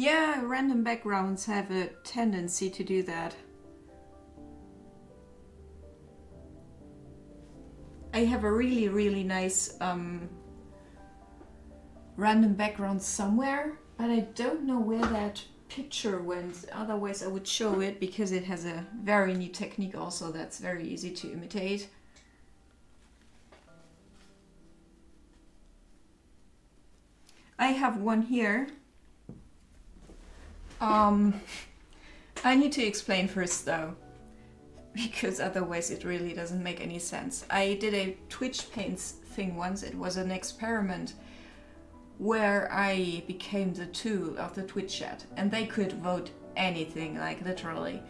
Yeah, random backgrounds have a tendency to do that. I have a really nice random background somewhere, but I don't know where that picture went. Otherwise I would show it, because it has a very neat technique also that's very easy to imitate. I have one here. I need to explain first though, because otherwise it really doesn't make any sense. I did a Twitch Paints thing once. It was an experiment where I became the tool of the Twitch chat, and they could vote anything, like literally.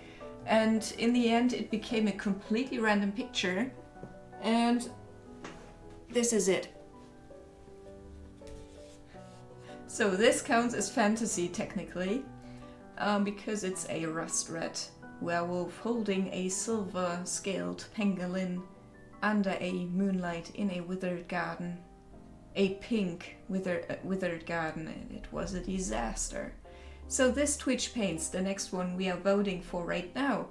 And in the end it became a completely random picture, and this is it. So this counts as fantasy technically. Because it's a rust red werewolf holding a silver scaled pangolin under a moonlight in a withered garden. A pink withered garden. It was a disaster. So this Twitch Paints, the next one we are voting for right now,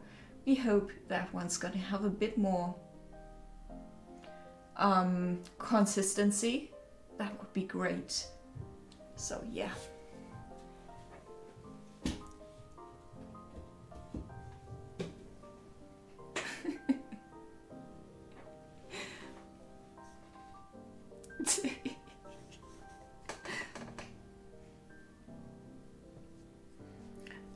we hope that one's gonna have a bit more consistency. That would be great. So yeah.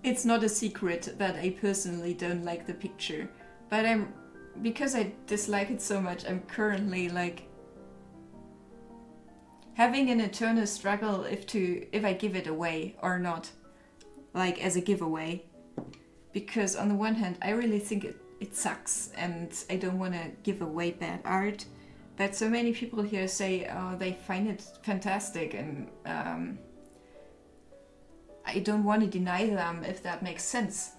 It's not a secret that I personally don't like the picture, but because I dislike it so much, I'm currently like having an eternal struggle if I give it away or not, like as a giveaway. Because on the one hand, I really think it sucks and I don't want to give away bad art, but so many people here say they find it fantastic, and I don't want to deny them, if that makes sense.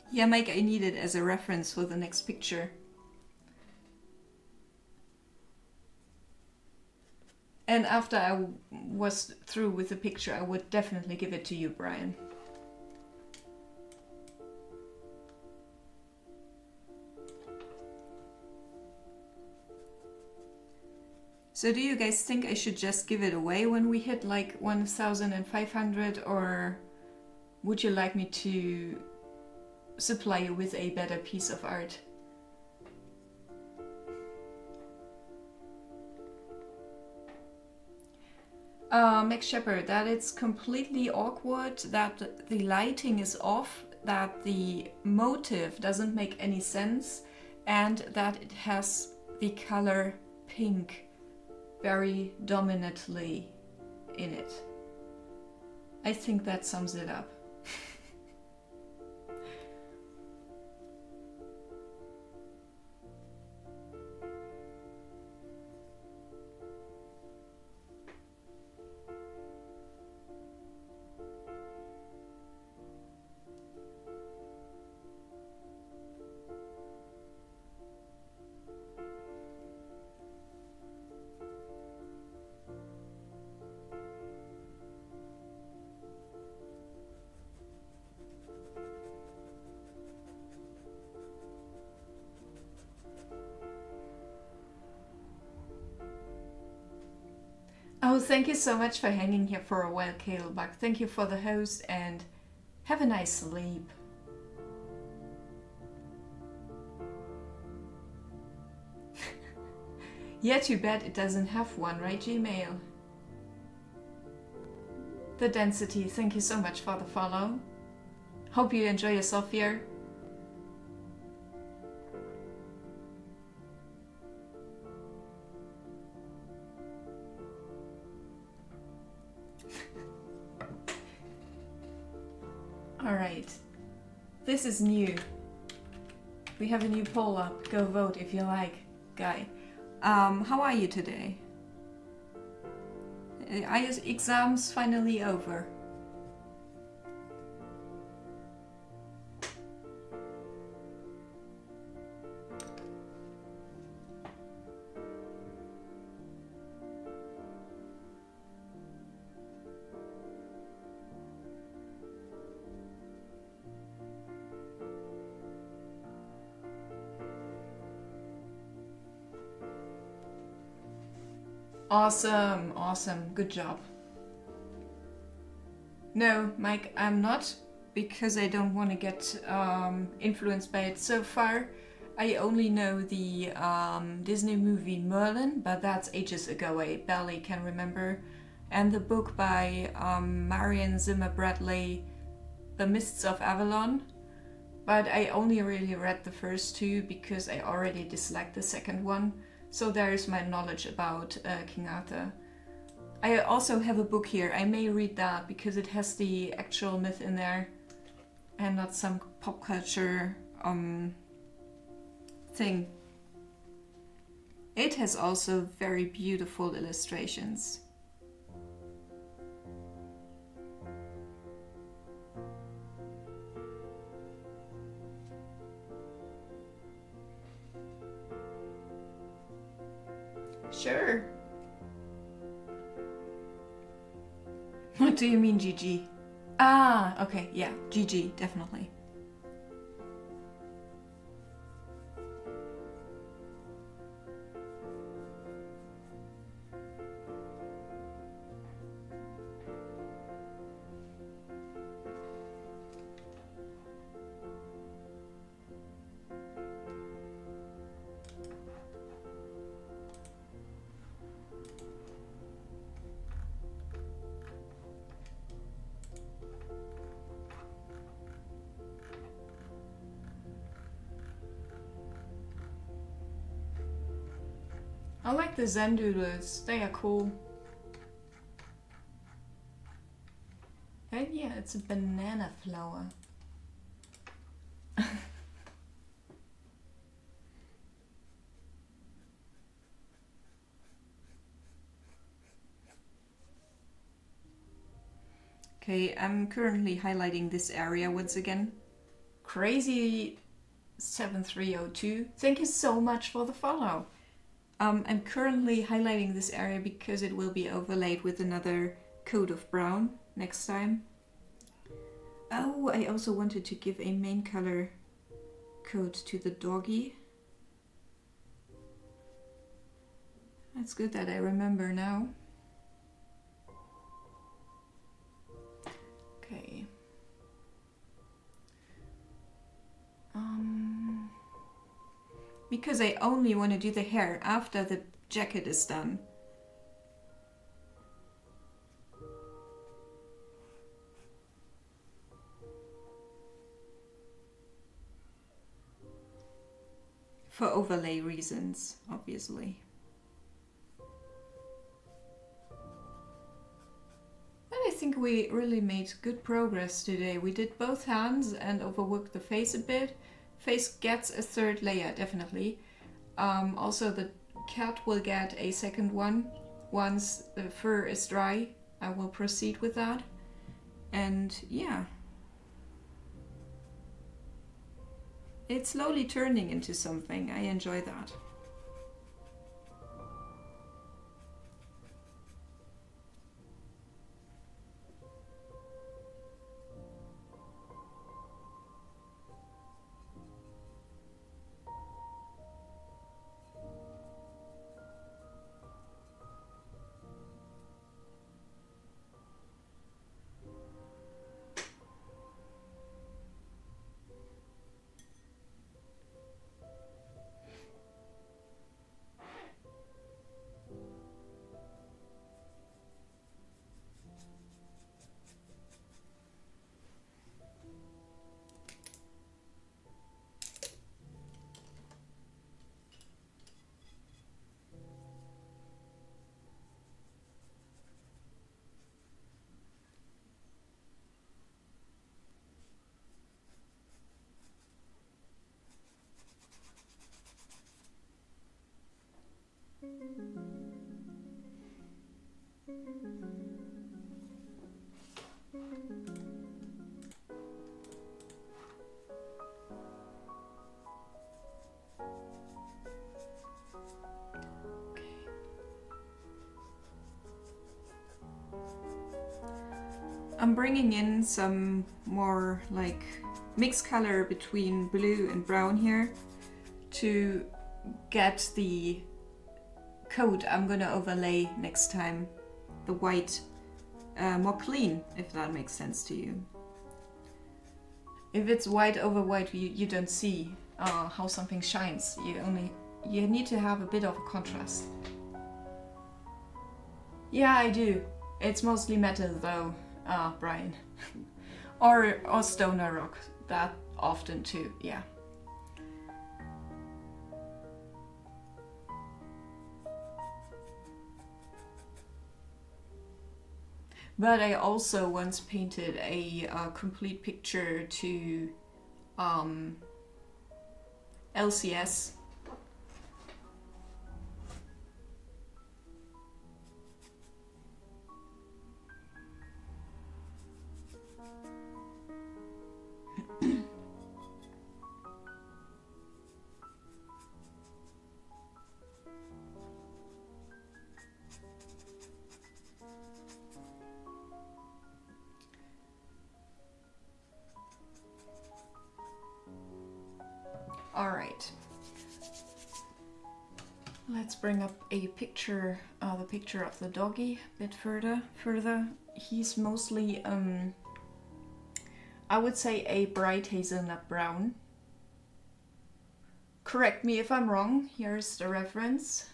Yeah, Mike, I need it as a reference for the next picture. And after I was through with the picture, I would definitely give it to you, Brian. So do you guys think I should just give it away when we hit like 1,500, or would you like me to supply you with a better piece of art? Max Shepard, that it's completely awkward, that the lighting is off, that the motive doesn't make any sense, and that it has the color pink very dominantly in it. I think that sums it up. Oh, thank you so much for hanging here for a while, Kalebuck. Thank you for the host, and have a nice sleep. Yeah, too bad it doesn't have one, right, Gmail? The Density, thank you so much for the follow. Hope you enjoy yourself here. Alright, this is new. We have a new poll up. Go vote if you like, Guy. How are you today? Are your exams finally over? Awesome, awesome, good job. No, Mike, I'm not, because I don't want to get influenced by it so far. I only know the Disney movie Merlin, but that's ages ago, I barely can remember. And the book by Marion Zimmer Bradley, The Mists of Avalon. But I only really read the first two because I already disliked the second one. So there is my knowledge about King Arthur. I also have a book here. I may read that because it has the actual myth in there and not some pop culture thing. It has also very beautiful illustrations. Sure. What do you mean, GG? Ah, okay, yeah, GG, definitely. I like the Zen doodles, they are cool. And yeah, it's a banana flower. Okay, I'm currently highlighting this area once again. Crazy 7302, thank you so much for the follow. I'm currently highlighting this area because it will be overlaid with another coat of brown next time. Oh, I also wanted to give a main color coat to the doggy. That's good that I remember now. Okay. Because I only want to do the hair after the jacket is done. For overlay reasons, obviously. And I think we really made good progress today. We did both hands and overworked the face a bit. Face gets a third layer, definitely. Also, the cat will get a second one. Once the fur is dry, I will proceed with that. And yeah. It's slowly turning into something. I enjoy that. I'm bringing in some more like mixed color between blue and brown here to get the coat I'm gonna overlay next time, the white, more clean, if that makes sense to you. If it's white over white, you don't see how something shines. You need to have a bit of a contrast. Yeah, I do. It's mostly metal though, Brian. or stoner rock, that often too, yeah. But I also once painted a complete picture to LCS. Alright. Let's bring up a picture, the picture of the doggy a bit further. He's mostly, I would say a bright hazelnut brown. Correct me if I'm wrong, here's the reference.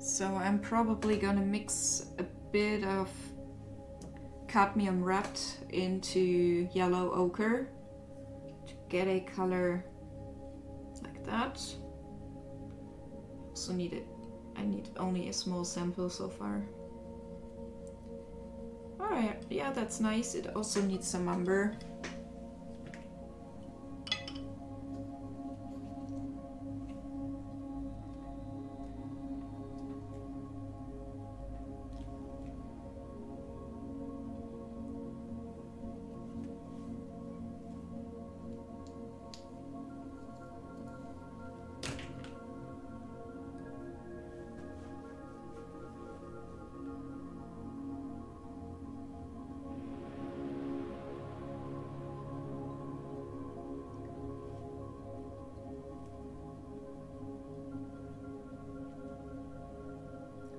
So I'm probably gonna mix a bit of cadmium wrapped into yellow ochre to get a color like that. Also I need only a small sample so far. Alright, yeah, that's nice. It also needs some umber.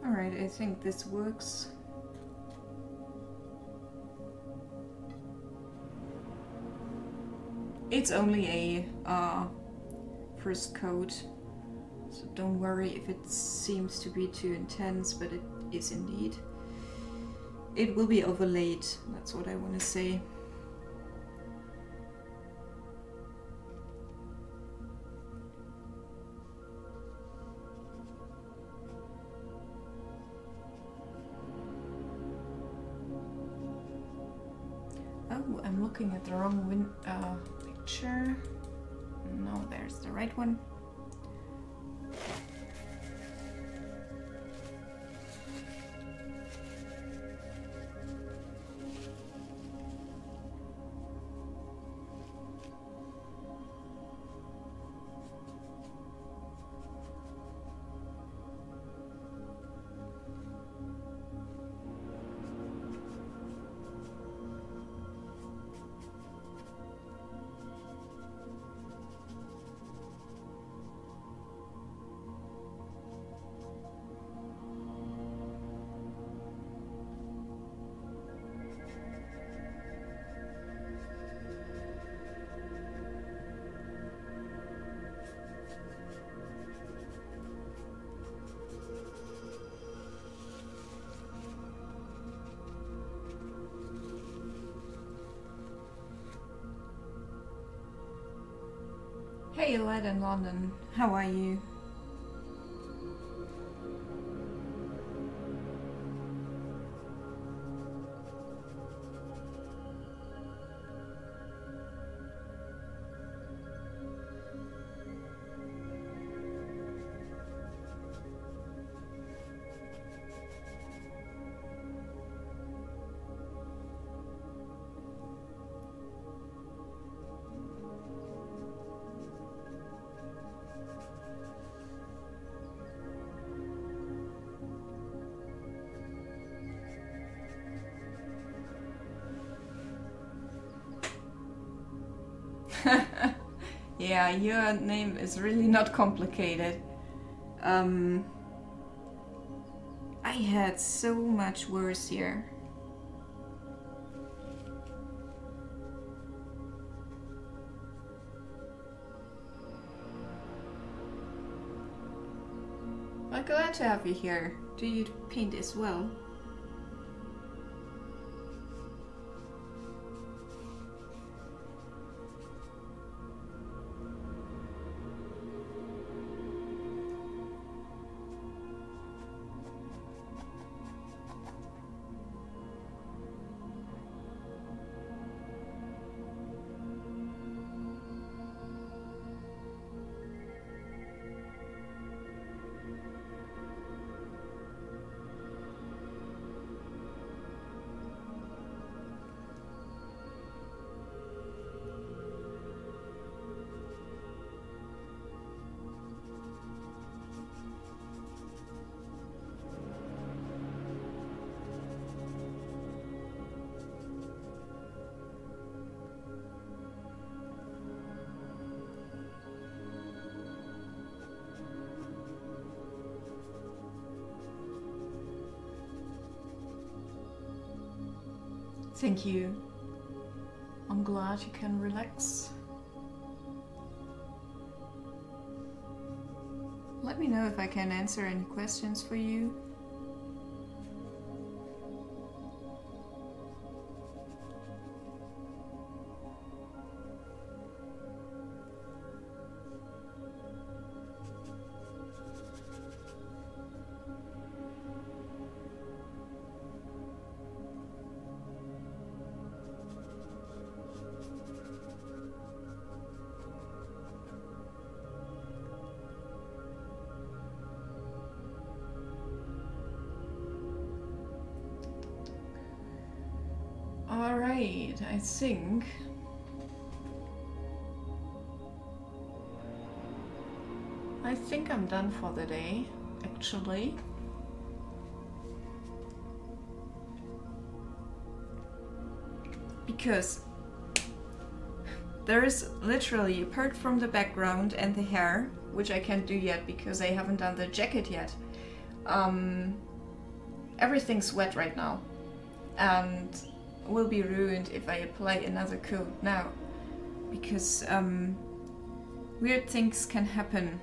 Alright, I think this works. It's only a first coat, so don't worry if it seems to be too intense, but it is indeed. It will be overlaid, that's what I want to say. Oh, I'm looking at the wrong picture. No, there's the right one. Hey lad in London, how are you? Yeah, your name is really not complicated. I had so much worse here. I'm glad to have you here. Do you paint as well? Thank you. I'm glad you can relax. Let me know if I can answer any questions for you. Alright, I think I'm done for the day, actually. Because there is literally, apart from the background and the hair, which I can't do yet because I haven't done the jacket yet, everything's wet right now and will be ruined if I apply another coat now, because weird things can happen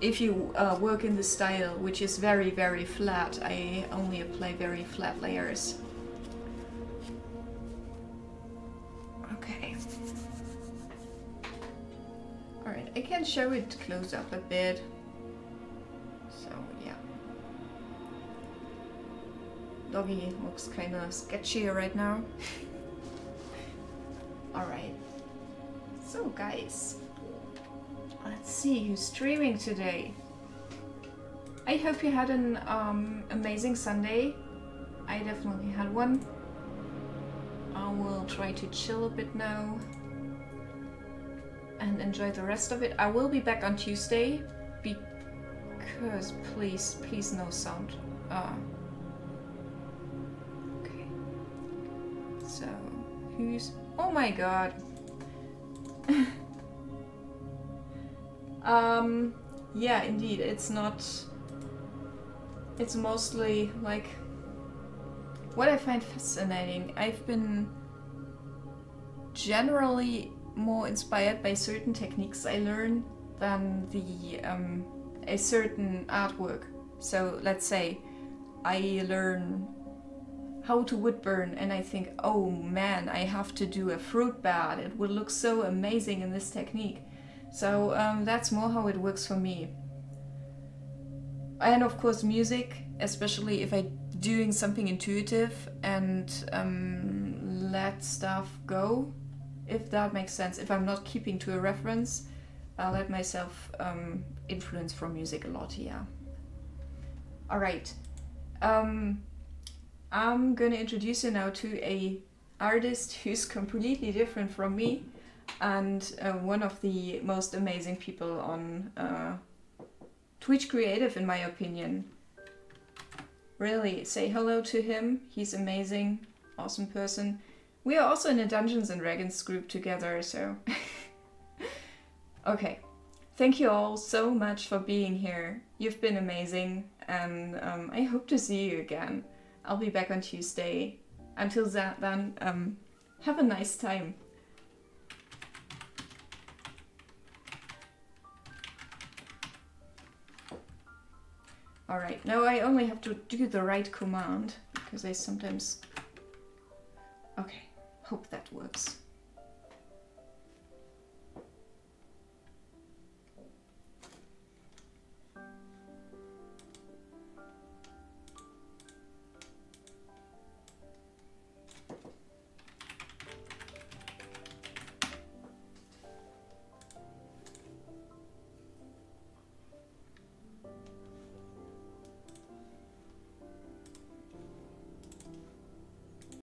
if you work in the style which is very, very flat. I only apply very flat layers. Okay. Alright, I can show it close up a bit. So, yeah. Doggy looks kind of sketchy right now. Alright. So, guys. Let's see who's streaming today. I hope you had an amazing Sunday. I definitely had one. I will try to chill a bit now and enjoy the rest of it. I will be back on Tuesday because please no sound. Okay. So who's? Oh my god. Yeah, indeed, it's not, it's mostly like what I find fascinating. I've been generally more inspired by certain techniques I learn than the a certain artwork. So let's say I learn how to wood burn and I think, oh man, I have to do a fruit bat. It would look so amazing in this technique. So that's more how it works for me. And of course music, especially if I'm doing something intuitive and let stuff go, if that makes sense. If I'm not keeping to a reference, I'll let myself influence from music a lot, yeah. Alright, I'm gonna introduce you now to a artist who's completely different from me, and one of the most amazing people on Twitch Creative, in my opinion. Really, say hello to him. He's amazing, awesome person. We are also in a Dungeons and Dragons group together, so... Okay, thank you all so much for being here. You've been amazing, and I hope to see you again. I'll be back on Tuesday. Until then, have a nice time. Alright, now I only have to do the right command, because I sometimes... Okay, hope that works.